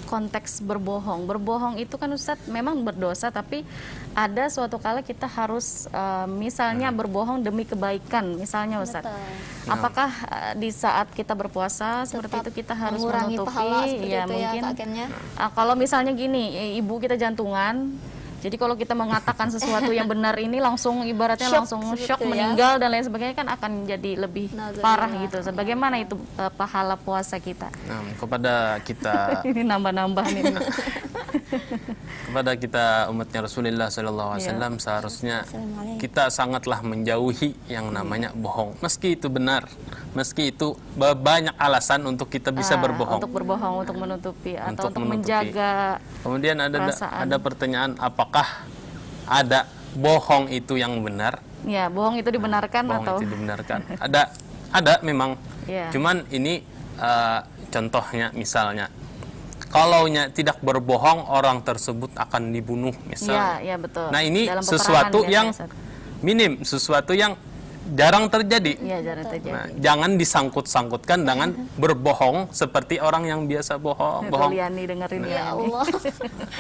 [SPEAKER 2] konteks berbohong. Berbohong itu kan Ustadz memang berdosa, tapi ada suatu kala kita harus misalnya berbohong demi kebaikan, misalnya Ustadz.
[SPEAKER 1] Betul.
[SPEAKER 2] Apakah di saat kita berpuasa seperti itu kita harus
[SPEAKER 1] mengurangi
[SPEAKER 2] menutupi?
[SPEAKER 1] pahala seperti
[SPEAKER 2] Ya
[SPEAKER 1] itu
[SPEAKER 2] mungkin.
[SPEAKER 1] ya Kak Ken ya.
[SPEAKER 2] Kalau misalnya gini, ibu kita jantungan. Jadi kalau kita mengatakan sesuatu yang benar ini langsung ibaratnya
[SPEAKER 1] Shock
[SPEAKER 2] langsung
[SPEAKER 1] seperti
[SPEAKER 2] shock,
[SPEAKER 1] itu ya.
[SPEAKER 2] meninggal dan lain sebagainya kan akan jadi lebih
[SPEAKER 1] Nauzubillah.
[SPEAKER 2] parah gitu. Bagaimana itu pahala puasa kita?
[SPEAKER 5] Nah, kepada kita
[SPEAKER 2] Ini nambah-nambah nih.
[SPEAKER 5] kepada kita umatnya Rasulullah sallallahu alaihi wasallam seharusnya kita sangatlah menjauhi yang namanya bohong. Meski itu benar, meski itu banyak alasan untuk kita bisa berbohong.
[SPEAKER 2] Untuk berbohong, untuk menutupi atau
[SPEAKER 5] Untuk
[SPEAKER 2] untuk
[SPEAKER 5] menutupi.
[SPEAKER 2] menjaga
[SPEAKER 5] Kemudian
[SPEAKER 2] perasaan.
[SPEAKER 5] ada pertanyaan, apakah ada bohong itu yang benar,
[SPEAKER 2] Ya, bohong itu dibenarkan
[SPEAKER 5] bohong
[SPEAKER 2] atau
[SPEAKER 5] itu dibenarkan. Ada memang.
[SPEAKER 2] Iya.
[SPEAKER 5] Cuman ini contohnya misalnya, kalaunya tidak berbohong orang tersebut akan dibunuh misalnya.
[SPEAKER 2] Ya, betul.
[SPEAKER 5] Nah ini
[SPEAKER 2] Dalam
[SPEAKER 5] sesuatu
[SPEAKER 2] peperangan
[SPEAKER 5] yang
[SPEAKER 2] biasa, Ustaz.
[SPEAKER 5] minim, sesuatu yang jarang terjadi.
[SPEAKER 2] Iya, jarang terjadi.
[SPEAKER 5] Nah, jangan disangkut-sangkutkan dengan berbohong seperti orang yang biasa bohong.
[SPEAKER 2] Tuh, Liani dengerin
[SPEAKER 1] Ya
[SPEAKER 2] Liani.
[SPEAKER 1] Allah.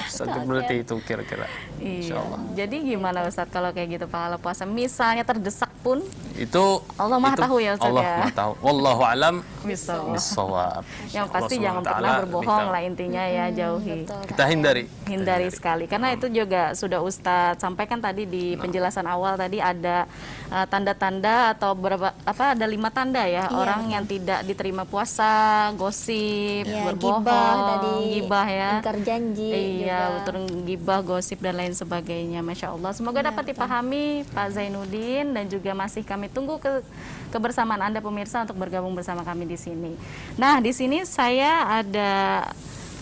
[SPEAKER 5] Seperti itu kira-kira.
[SPEAKER 2] Iya.
[SPEAKER 5] Insyaallah.
[SPEAKER 2] Jadi gimana Ustadz kalau kayak gitu pahala puasa? Misalnya terdesak pun
[SPEAKER 5] Itu
[SPEAKER 2] Allah Maha
[SPEAKER 5] itu
[SPEAKER 2] tahu ya, Ustaz,
[SPEAKER 5] Allah
[SPEAKER 2] ya.
[SPEAKER 5] Maha tahu. Wallahu alam
[SPEAKER 2] Bismillah.
[SPEAKER 5] bissawab.
[SPEAKER 2] Yang pasti
[SPEAKER 5] Allah
[SPEAKER 2] jangan
[SPEAKER 5] SWT
[SPEAKER 2] pernah berbohong
[SPEAKER 5] lebih
[SPEAKER 2] lah intinya ya, jauhi.
[SPEAKER 1] Betul,
[SPEAKER 5] Kita hindari.
[SPEAKER 2] Hindari sekali karena itu juga sudah Ustadz sampaikan tadi di penjelasan awal tadi ada tanda-tanda atau ada 5 tanda ya
[SPEAKER 1] Iya,
[SPEAKER 2] orang yang tidak diterima puasa, gosip,
[SPEAKER 1] Ya,
[SPEAKER 2] berbohong,
[SPEAKER 1] gibah tadi,
[SPEAKER 2] gibah ya.
[SPEAKER 1] ingkar janji
[SPEAKER 2] Iya,
[SPEAKER 1] juga.
[SPEAKER 2] betul, gibah, gosip dan lain sebagainya. Masya Allah. Semoga dapat dipahami Pak Zainuddin dan juga masih kami tunggu kebersamaan Anda pemirsa untuk bergabung bersama kami di sini. Nah, di sini saya ada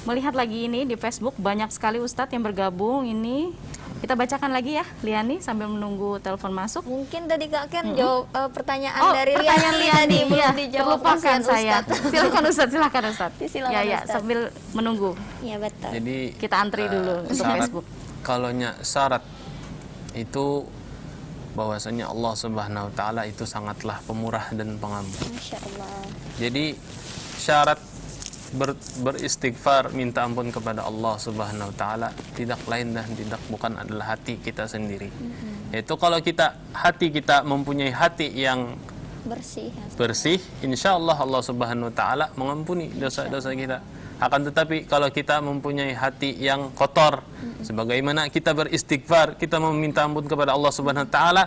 [SPEAKER 2] melihat lagi ini di Facebook banyak sekali Ustadz yang bergabung ini. Kita bacakan lagi ya, Liani sambil menunggu telepon masuk.
[SPEAKER 1] Mungkin tadi Kak Ken jawab pertanyaan dari
[SPEAKER 2] pertanyaan
[SPEAKER 1] Liani tadi belum
[SPEAKER 2] ya,
[SPEAKER 1] dijawab.
[SPEAKER 2] terlupakan
[SPEAKER 1] kasihan
[SPEAKER 2] saya.
[SPEAKER 1] Ustadz.
[SPEAKER 2] Silakan Ustadz.
[SPEAKER 1] Silakan,
[SPEAKER 2] Ya,
[SPEAKER 1] Ustadz.
[SPEAKER 2] sambil menunggu.
[SPEAKER 1] Iya betul.
[SPEAKER 5] Jadi
[SPEAKER 2] Kita antri dulu untuk
[SPEAKER 5] syarat-
[SPEAKER 2] Facebook.
[SPEAKER 5] Kalaunya syarat itu bahwasanya Allah Subhanahu wa taala itu sangatlah pemurah dan pengampun.
[SPEAKER 1] Masya Allah.
[SPEAKER 5] Jadi syarat beristighfar, minta ampun kepada Allah Subhanahu wa taala tidak lain dan tidak bukan adalah hati kita sendiri. Yaitu kalau hati kita mempunyai hati yang
[SPEAKER 1] Bersih. Ya.
[SPEAKER 5] bersih, insya Allah Allah Subhanahu wa taala mengampuni dosa-dosa kita. Akan tetapi kalau kita mempunyai hati yang kotor, sebagaimana kita beristighfar, kita meminta ampun kepada Allah Subhanahu wa taala,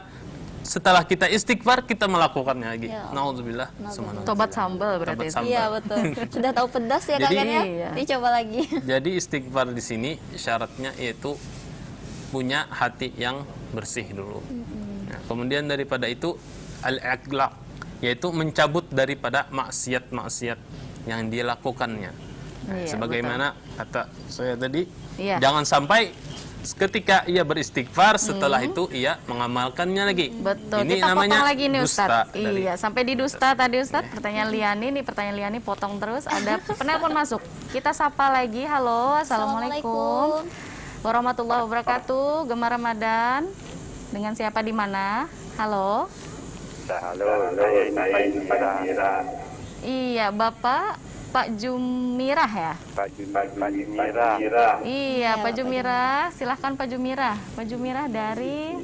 [SPEAKER 5] setelah kita istighfar kita melakukannya lagi.
[SPEAKER 1] Ya.
[SPEAKER 5] Nauzubillah.
[SPEAKER 2] Tobat sambal berarti.
[SPEAKER 5] Tobat sambal.
[SPEAKER 1] Iya betul. Sudah tahu pedas ya Kak
[SPEAKER 5] Jadi-
[SPEAKER 1] Ken ya?
[SPEAKER 2] Iya.
[SPEAKER 1] Dicoba lagi.
[SPEAKER 5] Jadi istighfar di sini syaratnya yaitu punya hati yang bersih dulu. Nah, kemudian daripada itu al-iqla', yaitu mencabut daripada maksiat-maksiat yang dia lakukannya. Nah,
[SPEAKER 2] Iya,
[SPEAKER 5] sebagaimana kata saya tadi,
[SPEAKER 2] Iya.
[SPEAKER 5] jangan sampai ketika ia beristighfar setelah itu ia mengamalkannya lagi.
[SPEAKER 2] Betul,
[SPEAKER 5] Ini
[SPEAKER 2] kita
[SPEAKER 5] namanya
[SPEAKER 2] potong lagi nih
[SPEAKER 5] dusta
[SPEAKER 2] Ustadz.
[SPEAKER 5] dari-
[SPEAKER 2] Iya, sampai di dusta tadi Ustadz. Pertanyaan Liani nih, pertanyaan Liani potong terus. Ada penelpon masuk. Kita sapa lagi. Halo, assalamualaikum warahmatullahi wabarakatuh. Gemar Ramadan. Dengan siapa di mana? Halo.
[SPEAKER 7] Halo, saya ini pada
[SPEAKER 2] Iya, Bapak Pak Jumirah ya?
[SPEAKER 7] Pak Jumirah.
[SPEAKER 2] Iya, Pak Jumirah. Silahkan Pak Jumirah. Pak Jumirah dari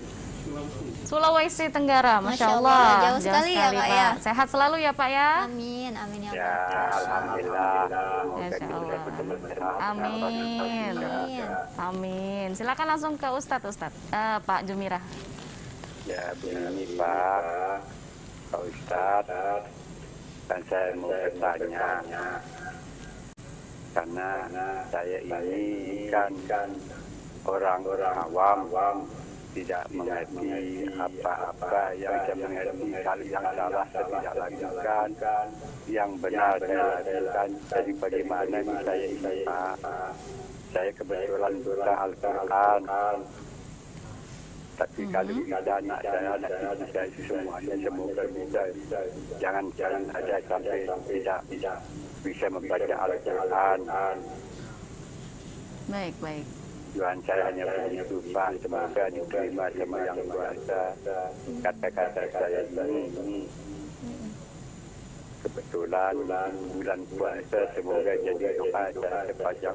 [SPEAKER 2] Sulawesi Tenggara. Masya Allah.
[SPEAKER 1] Jauh sekali ya, Kak, ya.
[SPEAKER 2] Pak. Sehat selalu ya Pak ya.
[SPEAKER 1] Amin, amin ya
[SPEAKER 7] Ya,
[SPEAKER 1] Allah.
[SPEAKER 7] alhamdulillah.
[SPEAKER 2] Masya Allah. Amin.
[SPEAKER 1] Amin.
[SPEAKER 2] Amin. Silakan langsung ke Ustadz. Pak Jumirah.
[SPEAKER 7] Ya, begini Pak Ustadz, dan saya mau bertanya, karena saya ini kan orang-orang awam tidak mengerti apa-apa yang saya mengerti, hal yang salah saya tidak lakukan, yang benar saya lakukan. Jadi bagaimana ini saya ini Pak? Saya kebetulan buta Al-Quran, tapi kalau ada anak saya, anak cucu saya semuanya semoga bisa, jangan ada sampai tidak bisa membaca Al-Quran.
[SPEAKER 2] Baik, baik.
[SPEAKER 7] Tuhan saya hanya begitu Pak, semoga diterima sama yang kuasa kata-kata saya ini. Kebetulan bulan puasa semoga jadi doa dan pajak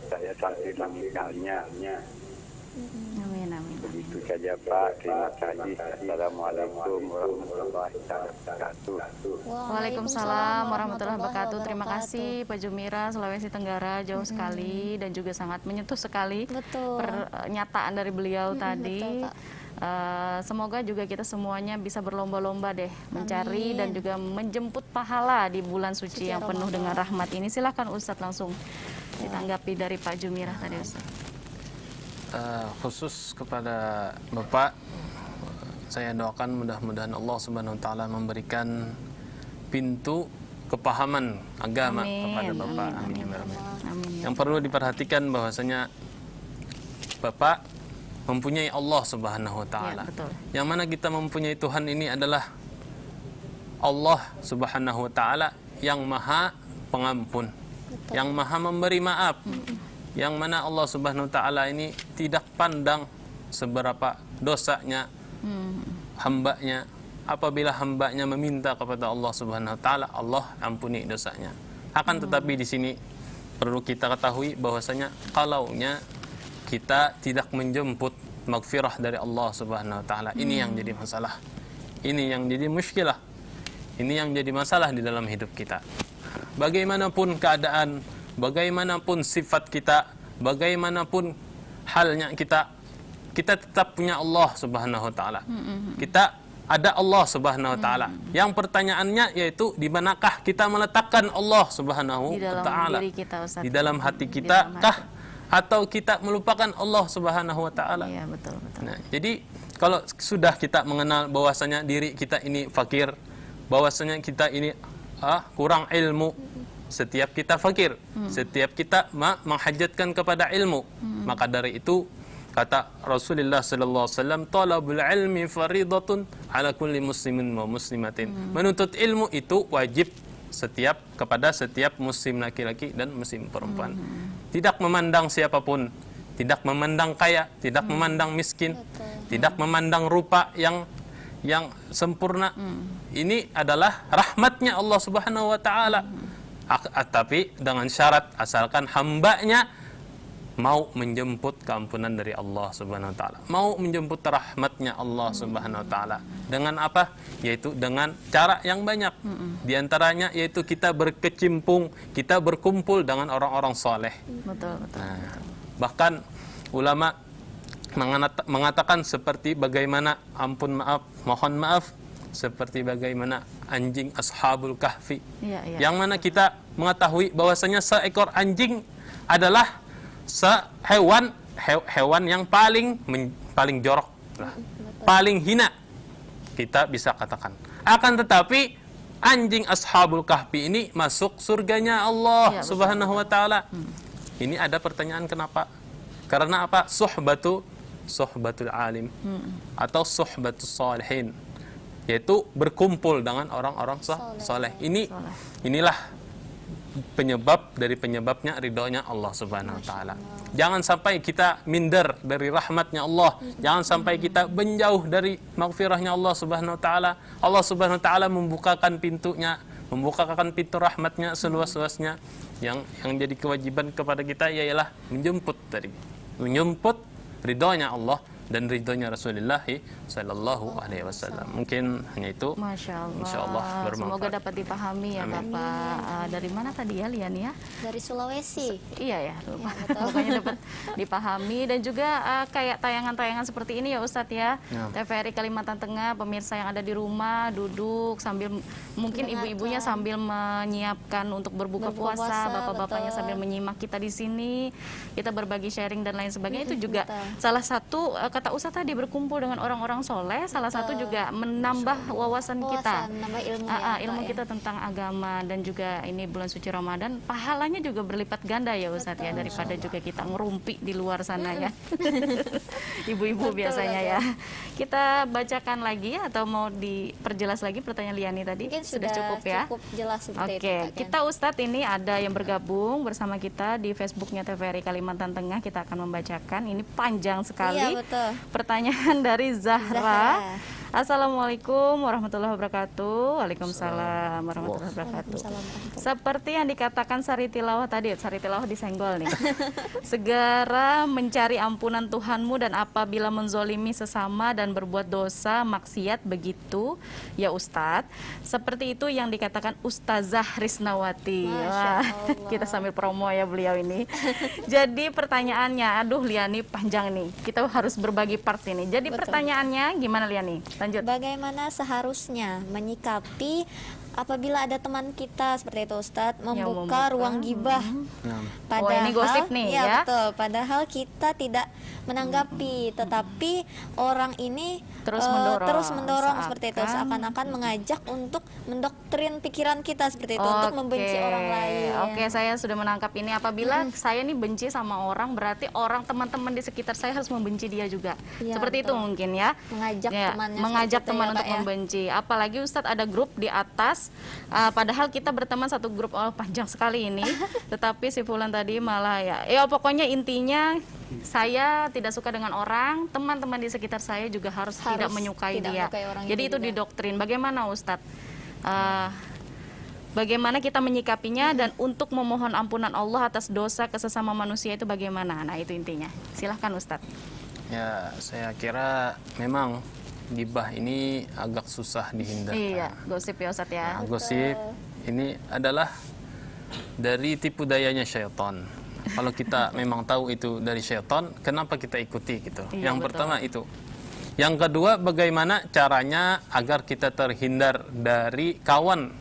[SPEAKER 7] saya sampai meninggalnya.
[SPEAKER 2] Amin, amin.
[SPEAKER 7] Begitu saja Pak, terima kasih. Assalamualaikum warahmatullahi wabarakatuh.
[SPEAKER 2] Waalaikumsalam warahmatullahi wabarakatuh. Terima kasih Pak Jumira, Sulawesi Tenggara, jauh sekali dan juga sangat menyentuh sekali
[SPEAKER 1] Betul.
[SPEAKER 2] pernyataan dari beliau tadi.
[SPEAKER 1] betul, Kak.
[SPEAKER 2] Semoga juga kita semuanya bisa berlomba-lomba deh mencari dan juga menjemput pahala di bulan suci yang penuh dengan rahmat ini. Silakan Ustadz langsung ditanggapi dari Pak Jumira tadi Ustadz.
[SPEAKER 5] Khusus kepada Bapak, saya doakan mudah-mudahan Allah Subhanahu wa taala memberikan pintu kepahaman agama
[SPEAKER 2] Amin,
[SPEAKER 5] kepada Bapak.
[SPEAKER 2] amin,
[SPEAKER 5] Amin ya Rabbal Alamin.
[SPEAKER 2] Amin. Ya.
[SPEAKER 5] Yang perlu diperhatikan bahwasanya Bapak mempunyai Allah Subhanahu wa taala.
[SPEAKER 2] Ya, betul.
[SPEAKER 5] Yang mana kita mempunyai Tuhan ini adalah Allah Subhanahu wa taala yang Maha Pengampun, yang Maha Memberi maaf. Yang mana Allah Subhanahu wa taala ini tidak pandang seberapa dosanya hambanya. Apabila hambanya meminta kepada Allah Subhanahu wa taala, Allah ampuni dosanya. Akan tetapi di sini perlu kita ketahui bahwasanya kalaunya kita tidak menjemput maghfirah dari Allah Subhanahu wa taala, ini yang jadi masalah. Ini yang jadi muskilah. Ini yang jadi masalah di dalam hidup kita. Bagaimanapun keadaan, bagaimanapun sifat kita, bagaimanapun halnya kita tetap punya Allah Subhanahu wa taala. Kita ada Allah Subhanahu wa taala. Yang pertanyaannya yaitu di manakah kita meletakkan Allah Subhanahu wa taala?
[SPEAKER 2] Diri kita, Ustaz.
[SPEAKER 5] Di dalam hati kita kah atau kita melupakan Allah Subhanahu wa taala?
[SPEAKER 2] Iya, betul.
[SPEAKER 5] Nah, jadi kalau sudah kita mengenal bahwasanya diri kita ini fakir, bahwasanya kita ini kurang ilmu, setiap kita fakir, setiap kita menghajatkan kepada ilmu, maka dari itu kata Rasulullah sallallahu alaihi wasallam, talabul ilmi faridatun ala kulli muslimin wa muslimatin. Menuntut ilmu itu wajib kepada setiap muslim laki-laki dan muslim perempuan. Tidak memandang siapapun, tidak memandang kaya, tidak memandang miskin, tidak memandang rupa yang sempurna. Ini adalah rahmatnya Allah Subhanahu wa taala. Tapi dengan syarat asalkan hambanya mau menjemput keampunan dari Allah Subhanahu wa taala, mau menjemput rahmatnya Allah Subhanahu wa taala. Dengan apa? Yaitu dengan cara yang banyak. Di antaranya yaitu kita berkecimpung, kita berkumpul dengan orang-orang soleh.
[SPEAKER 2] Betul.
[SPEAKER 5] Nah, bahkan ulama mengatakan seperti bagaimana mohon maaf seperti bagaimana anjing Ashabul Kahfi. Yang mana kita mengetahui bahwasanya seekor anjing adalah hewan yang paling jorok, paling hina, kita bisa katakan. Akan tetapi anjing Ashabul Kahfi ini masuk surganya Allah Subhanahu wa taala. Ini ada pertanyaan kenapa? Karena apa? Suhbatul alim atau suhbatus salihin, yaitu berkumpul dengan orang-orang soleh. Inilah penyebabnya ridhonya Allah Subhanahu wa taala. Jangan sampai kita minder dari rahmatnya Allah. Jangan sampai kita menjauh dari maghfirahnya Allah Subhanahu wa taala. Allah Subhanahu wa taala membukakan pintu rahmatnya seluas-luasnya. Yang jadi kewajiban kepada kita ialah menjemput ridhonya Allah dan ridhonya Rasulullah sallallahu alaihi wasallam. Mungkin hanya itu.
[SPEAKER 2] Masya Allah.
[SPEAKER 5] Insyaallah bermanfaat.
[SPEAKER 2] Semoga dapat dipahami ya,
[SPEAKER 5] Amin.
[SPEAKER 2] Bapak. Dari mana tadi ya, Lian ya?
[SPEAKER 1] Dari Sulawesi.
[SPEAKER 2] Iya ya, lupa.
[SPEAKER 1] Ya, betul.
[SPEAKER 2] Pokoknya dapat dipahami dan juga kayak tayangan-tayangan seperti ini ya Ustadz ya. TVRI Kalimantan Tengah, pemirsa yang ada di rumah duduk sambil mungkin ibu-ibunya sambil menyiapkan untuk berbuka puasa, bapak-bapaknya sambil menyimak kita di sini, kita berbagi sharing dan lain sebagainya. Itu juga salah satu kata Ustadz tadi, berkumpul dengan orang-orang soleh, salah satu juga menambah wawasan kita,
[SPEAKER 1] menambah
[SPEAKER 2] ilmu kita tentang agama. Dan juga ini bulan suci Ramadan, pahalanya juga berlipat ganda ya Ustadz ya, daripada juga kita ngerumpi di luar sana ya. Ibu-ibu biasanya ya. Kita bacakan lagi atau mau diperjelas lagi pertanyaan Liani tadi?
[SPEAKER 1] Mungkin
[SPEAKER 2] sudah cukup ya?
[SPEAKER 1] Cukup jelas seperti
[SPEAKER 2] Oke,
[SPEAKER 1] itu.
[SPEAKER 2] kita Ustadz ini ada yang bergabung bersama kita di Facebooknya TVRI Kalimantan Tengah. Kita akan membacakan, ini panjang sekali.
[SPEAKER 1] Iya, betul.
[SPEAKER 2] Pertanyaan dari Zahra. Assalamualaikum warahmatullahi wabarakatuh. Waalaikumsalam warahmatullahi wabarakatuh. Seperti yang dikatakan Sari Tilawah tadi, Sari Tilawah disenggol nih. Segera mencari ampunan Tuhanmu, dan apabila menzolimi sesama dan berbuat dosa maksiat, begitu ya Ustadz. Seperti itu yang dikatakan Ustazah Risnawati. Wah, kita sambil promo ya beliau ini. Jadi pertanyaannya, aduh Liani panjang nih. Kita harus berbagi part ini. Jadi pertanyaannya gimana Liani? Lanjut.
[SPEAKER 1] Bagaimana seharusnya menyikapi apabila ada teman kita seperti itu Ustadz membuka ruang gibah. Padahal,
[SPEAKER 2] ini gosip nih, ya.
[SPEAKER 1] Betul. Padahal kita tidak menanggapi, tetapi orang ini
[SPEAKER 2] Terus mendorong
[SPEAKER 1] seperti itu, seakan-akan mengajak untuk mendoktrin pikiran kita seperti itu untuk membenci orang lain.
[SPEAKER 2] Oke, saya sudah menangkap ini. Apabila saya nih benci sama orang, berarti orang teman-teman di sekitar saya harus membenci dia juga.
[SPEAKER 1] Iya,
[SPEAKER 2] Seperti itu
[SPEAKER 1] betul.
[SPEAKER 2] mungkin ya.
[SPEAKER 1] Mengajak temannya
[SPEAKER 2] mengajak
[SPEAKER 1] seperti itu
[SPEAKER 2] teman
[SPEAKER 1] ya,
[SPEAKER 2] untuk
[SPEAKER 1] Pak, ya.
[SPEAKER 2] membenci. Apalagi Ustadz ada grup di atas, padahal kita berteman satu grup, panjang sekali ini. Tetapi si Fulan tadi malah ya pokoknya intinya saya tidak suka dengan orang, teman-teman di sekitar saya juga harus tidak menyukai dia. Jadi itu didoktrin. Bagaimana Ustadz? Bagaimana kita menyikapinya dan untuk memohon ampunan Allah atas dosa ke sesama manusia itu bagaimana? Nah itu intinya. Silahkan Ustadz.
[SPEAKER 5] Ya, saya kira memang gibah ini agak susah dihindarkan.
[SPEAKER 2] Iya, gosip ya Ustadz ya.
[SPEAKER 5] Nah, gosip ini adalah dari tipu dayanya syaitan. Kalau kita memang tahu itu dari syaitan, kenapa kita ikuti gitu?
[SPEAKER 2] Iya,
[SPEAKER 5] Yang
[SPEAKER 2] betul.
[SPEAKER 5] pertama itu. Yang kedua, bagaimana caranya agar kita terhindar dari kawan,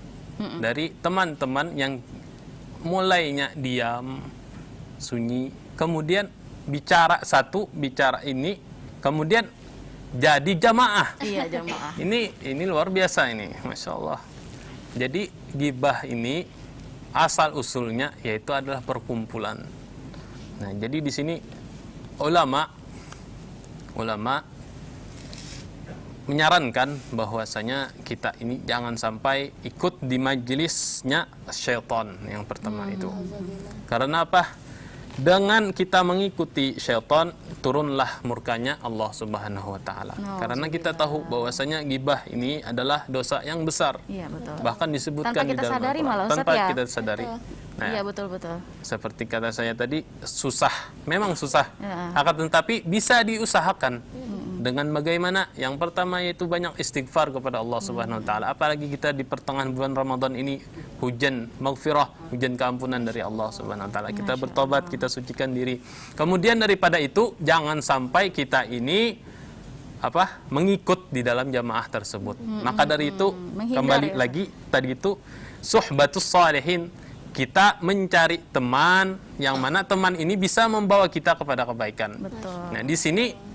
[SPEAKER 5] dari teman-teman yang mulainya diam, sunyi, kemudian bicara ini, kemudian jadi jamaah.
[SPEAKER 2] Iya, jamaah.
[SPEAKER 5] Ini luar biasa ini, Masya Allah. Jadi gibah ini asal usulnya yaitu adalah perkumpulan. Nah, jadi di sini ulama menyarankan bahwasanya kita ini jangan sampai ikut di majelisnya syaitan yang pertama itu. Karena apa? Dengan kita mengikuti syaitan, turunlah murkanya Allah Subhanahu wa taala. Karena kita tahu bahwasanya gibah ini adalah dosa yang besar.
[SPEAKER 2] Iya, betul.
[SPEAKER 5] Bahkan disebutkan
[SPEAKER 2] Tanpa
[SPEAKER 5] di
[SPEAKER 2] kita
[SPEAKER 5] dalam
[SPEAKER 2] sadari
[SPEAKER 5] Al-Quran.
[SPEAKER 2] malah, Ustaz,
[SPEAKER 5] Tanpa
[SPEAKER 2] ya?
[SPEAKER 5] kita sadari. Nah,
[SPEAKER 2] Iya, betul-betul.
[SPEAKER 5] seperti kata saya tadi, susah. Memang susah.
[SPEAKER 2] Ya.
[SPEAKER 5] Akan tetapi bisa diusahakan. Dengan bagaimana? Yang pertama yaitu banyak istighfar kepada Allah Subhanahu wa taala. Apalagi kita di pertengahan bulan Ramadan ini hujan maghfirah, hujan keampunan dari Allah Subhanahu wa taala. Kita bertobat, kita sucikan diri. Kemudian daripada itu jangan sampai kita ini mengikut di dalam jamaah tersebut. Maka dari itu kembali lagi tadi itu suhbatus salihin. Kita mencari teman yang mana teman ini bisa membawa kita kepada kebaikan.
[SPEAKER 2] Betul.
[SPEAKER 5] Nah, di sini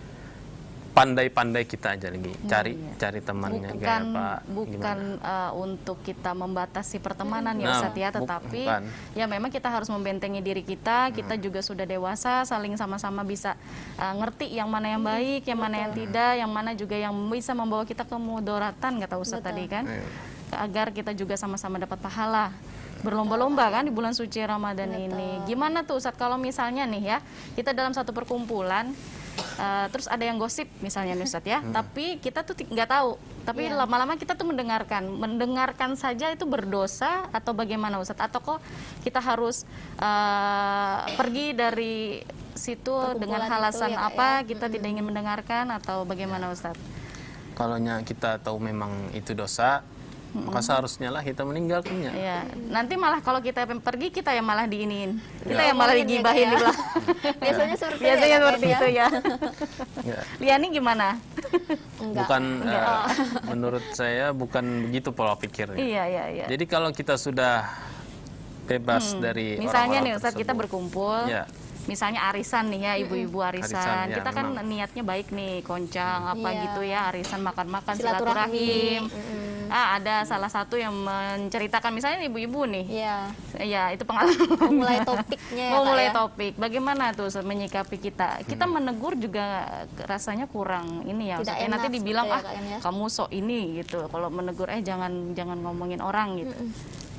[SPEAKER 5] pandai-pandai kita aja lagi cari temannya
[SPEAKER 2] bukan untuk kita membatasi pertemanan ya Ustadz ya, tetapi ya memang kita harus membentengi diri kita. Kita juga sudah dewasa, saling sama-sama bisa ngerti yang mana yang baik, yang mana yang tidak, yang mana juga yang bisa membawa kita ke mudoratan, kata Ustadz tadi kan, agar kita juga sama-sama dapat pahala. Berlomba-lomba kan di bulan suci Ramadan ini. Gimana tuh Ustadz kalau misalnya nih ya, kita dalam satu perkumpulan terus ada yang gosip misalnya nih Ustadz ya, tapi kita tuh nggak tahu, tapi lama-lama kita tuh mendengarkan saja itu berdosa atau bagaimana Ustadz? Atau kok kita harus pergi dari situ dengan alasan apa kita tidak ingin mendengarkan atau bagaimana Ustadz?
[SPEAKER 5] Kalau kita tahu memang itu dosa, maka seharusnya lah kita meninggalkannya.
[SPEAKER 2] Ya, nanti malah kalau kita pergi kita yang malah diinin, kita yang malah digibahin di belakang.
[SPEAKER 1] Biasanya seperti
[SPEAKER 2] itu ya. Liani gimana?
[SPEAKER 5] Bukan menurut saya bukan begitu pola pikirnya.
[SPEAKER 2] Iya.
[SPEAKER 5] Jadi kalau kita sudah bebas dari
[SPEAKER 2] misalnya
[SPEAKER 5] orang-orang
[SPEAKER 2] nih Ustadz kita
[SPEAKER 5] tersebut,
[SPEAKER 2] berkumpul.
[SPEAKER 5] ya.
[SPEAKER 2] Misalnya arisan nih ya, ibu-ibu arisan.
[SPEAKER 5] Ya,
[SPEAKER 2] Kita kan
[SPEAKER 5] memang.
[SPEAKER 2] niatnya baik nih, koncang gitu ya, arisan makan-makan,
[SPEAKER 1] Silaturahim.
[SPEAKER 2] silaturahim. Ada salah satu yang menceritakan misalnya ibu-ibu nih.
[SPEAKER 1] Iya.
[SPEAKER 2] Ya, itu pengalaman.
[SPEAKER 1] Mulai topiknya ya,
[SPEAKER 2] Mau
[SPEAKER 1] Kak,
[SPEAKER 2] mulai
[SPEAKER 1] ya?
[SPEAKER 2] topik. Bagaimana tuh menyikapi kita? Kita menegur juga rasanya kurang ini ya.
[SPEAKER 1] Tidak
[SPEAKER 2] Ustadz. Nanti
[SPEAKER 1] enak
[SPEAKER 2] dibilang
[SPEAKER 1] seperti ya, Kak, ya?
[SPEAKER 2] kamu sok ini gitu. Kalau menegur jangan ngomongin orang gitu.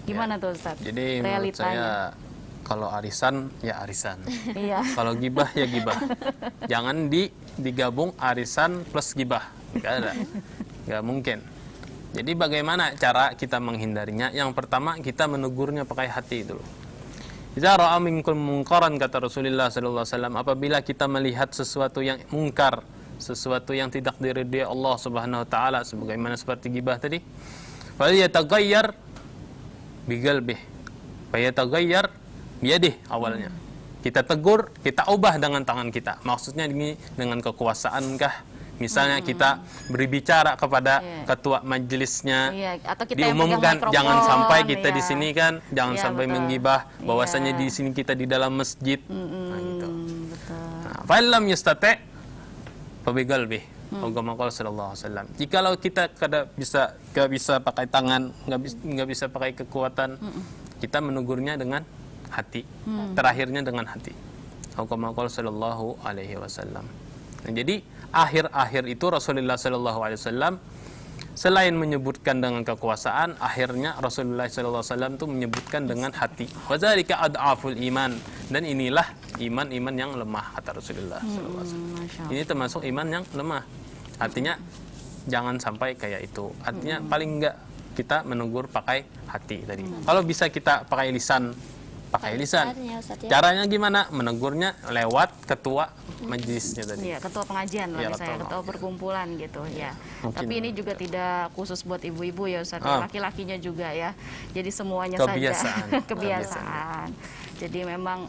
[SPEAKER 2] Gimana tuh Ustadz?
[SPEAKER 5] Jadi menurut saya kalau arisan ya arisan.
[SPEAKER 2] Iya.
[SPEAKER 5] Kalau gibah ya gibah. Jangan digabung arisan plus gibah. Nggak mungkin. Jadi bagaimana cara kita menghindarinya? Yang pertama kita menegurnya pakai hati dulu. Idza ra'a minkum munkaran, kata Rasulullah sallallahu alaihi wasallam, apabila kita melihat sesuatu yang mungkar, sesuatu yang tidak diridhai Allah Subhanahu wa taala sebagaimana seperti gibah tadi, fal yataghayyar biqalbih. Fa yataghayyar biyadih awalnya. Kita tegur, kita ubah dengan tangan kita. Maksudnya ini dengan kekuasaan kah? Misalnya kita berbicara kepada ketua majelisnya,
[SPEAKER 2] Iya, atau kita yang pegang
[SPEAKER 5] diumumkan
[SPEAKER 2] mikrofon,
[SPEAKER 5] jangan sampai kita
[SPEAKER 2] iya.
[SPEAKER 5] di sini kan, jangan
[SPEAKER 2] Iya,
[SPEAKER 5] sampai
[SPEAKER 2] betul.
[SPEAKER 5] menggibah bahwasanya
[SPEAKER 2] Iya.
[SPEAKER 5] di sini kita di dalam masjid. Nah, gitu.
[SPEAKER 2] Betul.
[SPEAKER 5] Nah, fa'ilam yastati' fabigal bih. Agama qala sallallahu alaihi wasallam. Jikalau kita nggak bisa pakai tangan, nggak bisa pakai kekuatan, kita menegurnya dengan hati. Terakhirnya dengan hati. Agama qala sallallahu alaihi wasallam. Nah, jadi akhir-akhir itu Rasulullah sallallahu alaihi wasallam selain menyebutkan dengan kekuasaan, akhirnya Rasulullah sallallahu alaihi wasallam itu menyebutkan dengan hati. Wa dzalika ad'aful iman, dan inilah iman-iman yang lemah, kata Rasulullah sallallahu alaihi wasallam.
[SPEAKER 2] Masya Allah.
[SPEAKER 5] Ini termasuk iman yang lemah. Artinya jangan sampai kayak itu. Artinya paling enggak kita menegur pakai hati tadi. Kalau bisa kita pakai lisan, pakai lisan.
[SPEAKER 1] Lisannya, Ustaz, ya.
[SPEAKER 5] Caranya gimana? Menegurnya lewat ketua majelisnya tadi.
[SPEAKER 2] Iya, ketua pengajian lah
[SPEAKER 5] Iya,
[SPEAKER 2] misalnya,
[SPEAKER 5] ketua
[SPEAKER 2] ketua perkumpulan gitu ya.
[SPEAKER 5] Mungkin
[SPEAKER 2] Tapi ini juga tidak khusus buat ibu-ibu ya Ustaz,
[SPEAKER 5] Ah.
[SPEAKER 2] laki-lakinya juga ya. Jadi semuanya
[SPEAKER 5] Kebiasaan.
[SPEAKER 2] saja kebiasaan. Jadi memang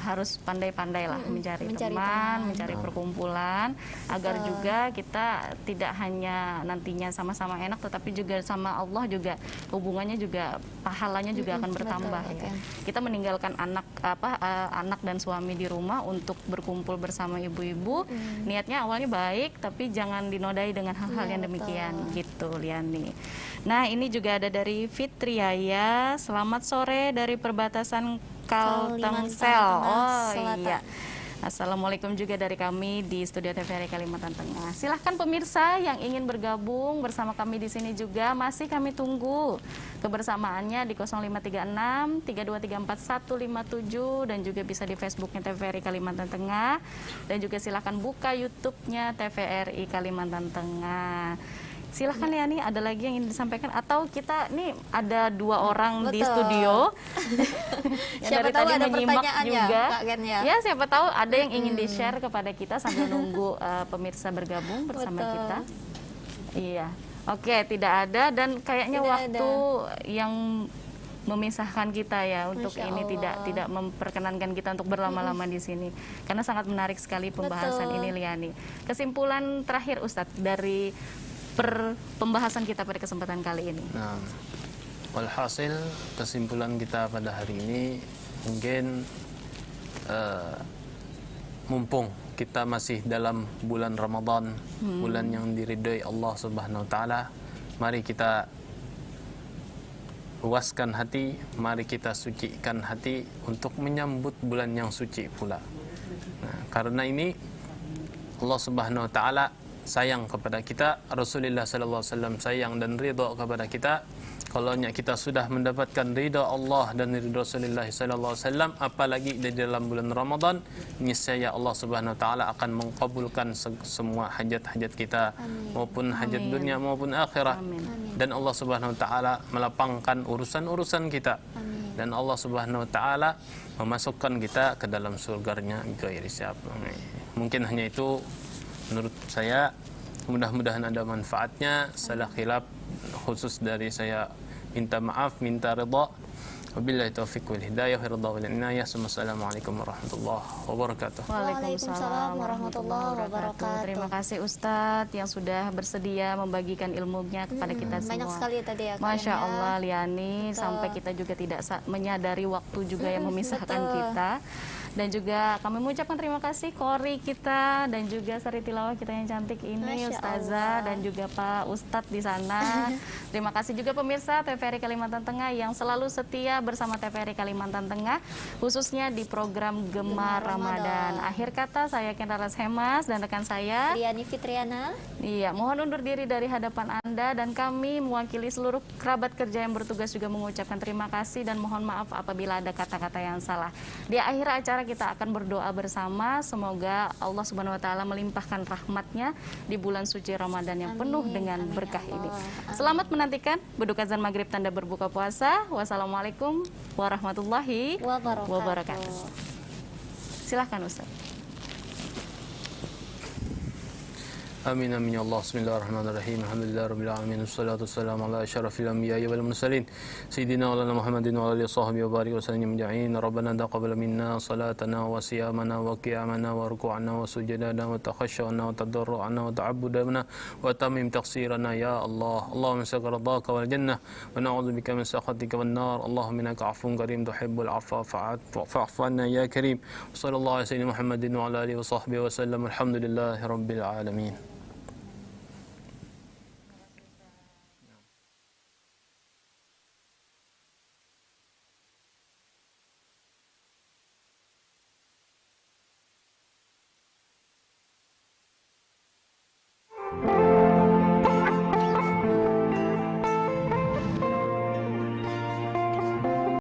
[SPEAKER 2] harus pandai-pandai lah mencari
[SPEAKER 1] Mencari
[SPEAKER 2] teman,
[SPEAKER 1] teman.
[SPEAKER 2] mencari perkumpulan agar juga kita tidak hanya nantinya sama-sama enak, tetapi juga sama Allah juga hubungannya juga pahalanya juga akan bertambah
[SPEAKER 1] betul,
[SPEAKER 2] ya.
[SPEAKER 1] betul.
[SPEAKER 2] Kita meninggalkan anak dan suami di rumah untuk berkumpul bersama ibu-ibu. Niatnya awalnya baik, tapi jangan dinodai dengan hal-hal
[SPEAKER 1] Iya,
[SPEAKER 2] yang
[SPEAKER 1] betul.
[SPEAKER 2] demikian gitu, Liani. Nah, ini juga ada dari Fitriaya. Selamat sore dari perbatasan Kalteng Sel. Oh
[SPEAKER 1] Selatan.
[SPEAKER 2] iya. Assalamualaikum juga dari kami di Studio TVRI Kalimantan Tengah. Silahkan pemirsa yang ingin bergabung bersama kami di sini juga masih kami tunggu kebersamaannya di 0536 3234 157 dan juga bisa di Facebooknya TVRI Kalimantan Tengah dan juga silahkan buka YouTube-nya TVRI Kalimantan Tengah. Silahkan ya, nih ada lagi yang ingin disampaikan atau kita nih ada dua orang di
[SPEAKER 1] Betul.
[SPEAKER 2] studio yang
[SPEAKER 1] Siapa
[SPEAKER 2] dari
[SPEAKER 1] tahu
[SPEAKER 2] tadi
[SPEAKER 1] ada
[SPEAKER 2] menyimak
[SPEAKER 1] pertanyaan ya,
[SPEAKER 2] juga.
[SPEAKER 1] Kak Gen, ya.
[SPEAKER 2] Ya, siapa tahu ada yang ingin di-share kepada kita sambil nunggu pemirsa bergabung bersama
[SPEAKER 1] Betul.
[SPEAKER 2] kita. Iya. Oke, tidak ada dan kayaknya
[SPEAKER 1] Tidak
[SPEAKER 2] waktu yang memisahkan kita ya untuk
[SPEAKER 1] Masya
[SPEAKER 2] ini
[SPEAKER 1] Allah.
[SPEAKER 2] tidak memperkenankan kita untuk berlama-lama di sini karena sangat menarik sekali pembahasan
[SPEAKER 1] Betul.
[SPEAKER 2] ini, Liani. Kesimpulan terakhir Ustadz dari pembahasan kita pada kesempatan kali ini.
[SPEAKER 5] Nah, walhasil kesimpulan kita pada hari ini mungkin mumpung kita masih dalam bulan Ramadan, bulan yang diridhoi Allah Subhanahu wa taala, mari kita luaskan hati, mari kita sucikan hati untuk menyambut bulan yang suci pula. Nah, karena ini Allah Subhanahu wa taala sayang kepada kita, Rasulullah sallallahu alaihi wasallam sayang dan ridha kepada kita. Kalau kita sudah mendapatkan ridha Allah dan ridha Rasulullah sallallahu alaihi wasallam, apalagi di dalam bulan Ramadan, niscaya Allah Subhanahu wa taala akan mengabulkan semua hajat-hajat kita, maupun hajat dunia maupun akhirat. Dan Allah Subhanahu wa taala melapangkan urusan-urusan kita. Dan Allah Subhanahu wa taala memasukkan kita ke dalam surganya bighairi hisab. Mungkin hanya itu menurut saya, mudah-mudahan ada manfaatnya. Salah khilaf khusus dari saya minta maaf, minta ridha. Wabillahi taufiq wal hidayah, ridha wal inayah. Assalamualaikum warahmatullahi wabarakatuh.
[SPEAKER 1] Waalaikumsalam warahmatullahi wabarakatuh.
[SPEAKER 2] Terima kasih Ustadz yang sudah bersedia membagikan ilmunya kepada kita semua.
[SPEAKER 1] Banyak sekali tadi ya, Kak
[SPEAKER 2] Masya
[SPEAKER 1] Gen, ya.
[SPEAKER 2] Allah, Liani, sampai kita juga tidak menyadari waktu juga yang memisahkan
[SPEAKER 1] betul.
[SPEAKER 2] kita. Dan juga kami mengucapkan terima kasih Kori kita dan juga Sari Tilawah kita yang cantik ini,
[SPEAKER 1] Masya
[SPEAKER 2] Ustazah
[SPEAKER 1] Allah.
[SPEAKER 2] dan juga Pak Ustadz di sana. Terima kasih juga pemirsa TVRI Kalimantan Tengah yang selalu setia bersama TVRI Kalimantan Tengah, khususnya di program Gemar Ramadan. Akhir kata, saya Kenraras Hemas dan rekan saya
[SPEAKER 1] Liani Fitriana.
[SPEAKER 2] Iya, mohon undur diri dari hadapan Anda dan kami mewakili seluruh kerabat kerja yang bertugas juga mengucapkan terima kasih dan mohon maaf apabila ada kata-kata yang salah. Di akhir acara kita akan berdoa bersama, semoga Allah Subhanahu wa taala melimpahkan rahmatnya di bulan suci Ramadan yang penuh dengan berkah ini. Selamat menantikan beduk azan maghrib tanda berbuka puasa. Wassalamualaikum warahmatullahi wabarakatuh. Silahkan Ustaz.
[SPEAKER 5] Amin amin ya Allah. Bismillahirrahmanirrahim. Alhamdulillahirabbil alamin. Wassalatu wassalamu ala asyrafil anbiya'i wal mursalin. Sayyidina wa lana Muhammadin wa alihi washabbihi wa barik wa sallim ajma'in. Rabbana taqabbal minna salatana wa siyamana wa qiyamana wa ruku'ana wa sujudana wa takhashshana wa tadarru'ana wa ta'abbudana wa tamim taqsirana ya Allah. Allahumma sakir ridaka wal jannah wa na'udzubika min sakhatika wan nar. Allahumma innaka 'afuwwun karim tuhibbul 'afwa fa'fu 'anna ya karim. Sallallahu alaihi wa sallam Muhammadin wa ala alihi wa sahbihi wa sallam. Alhamdulillahirabbil alamin.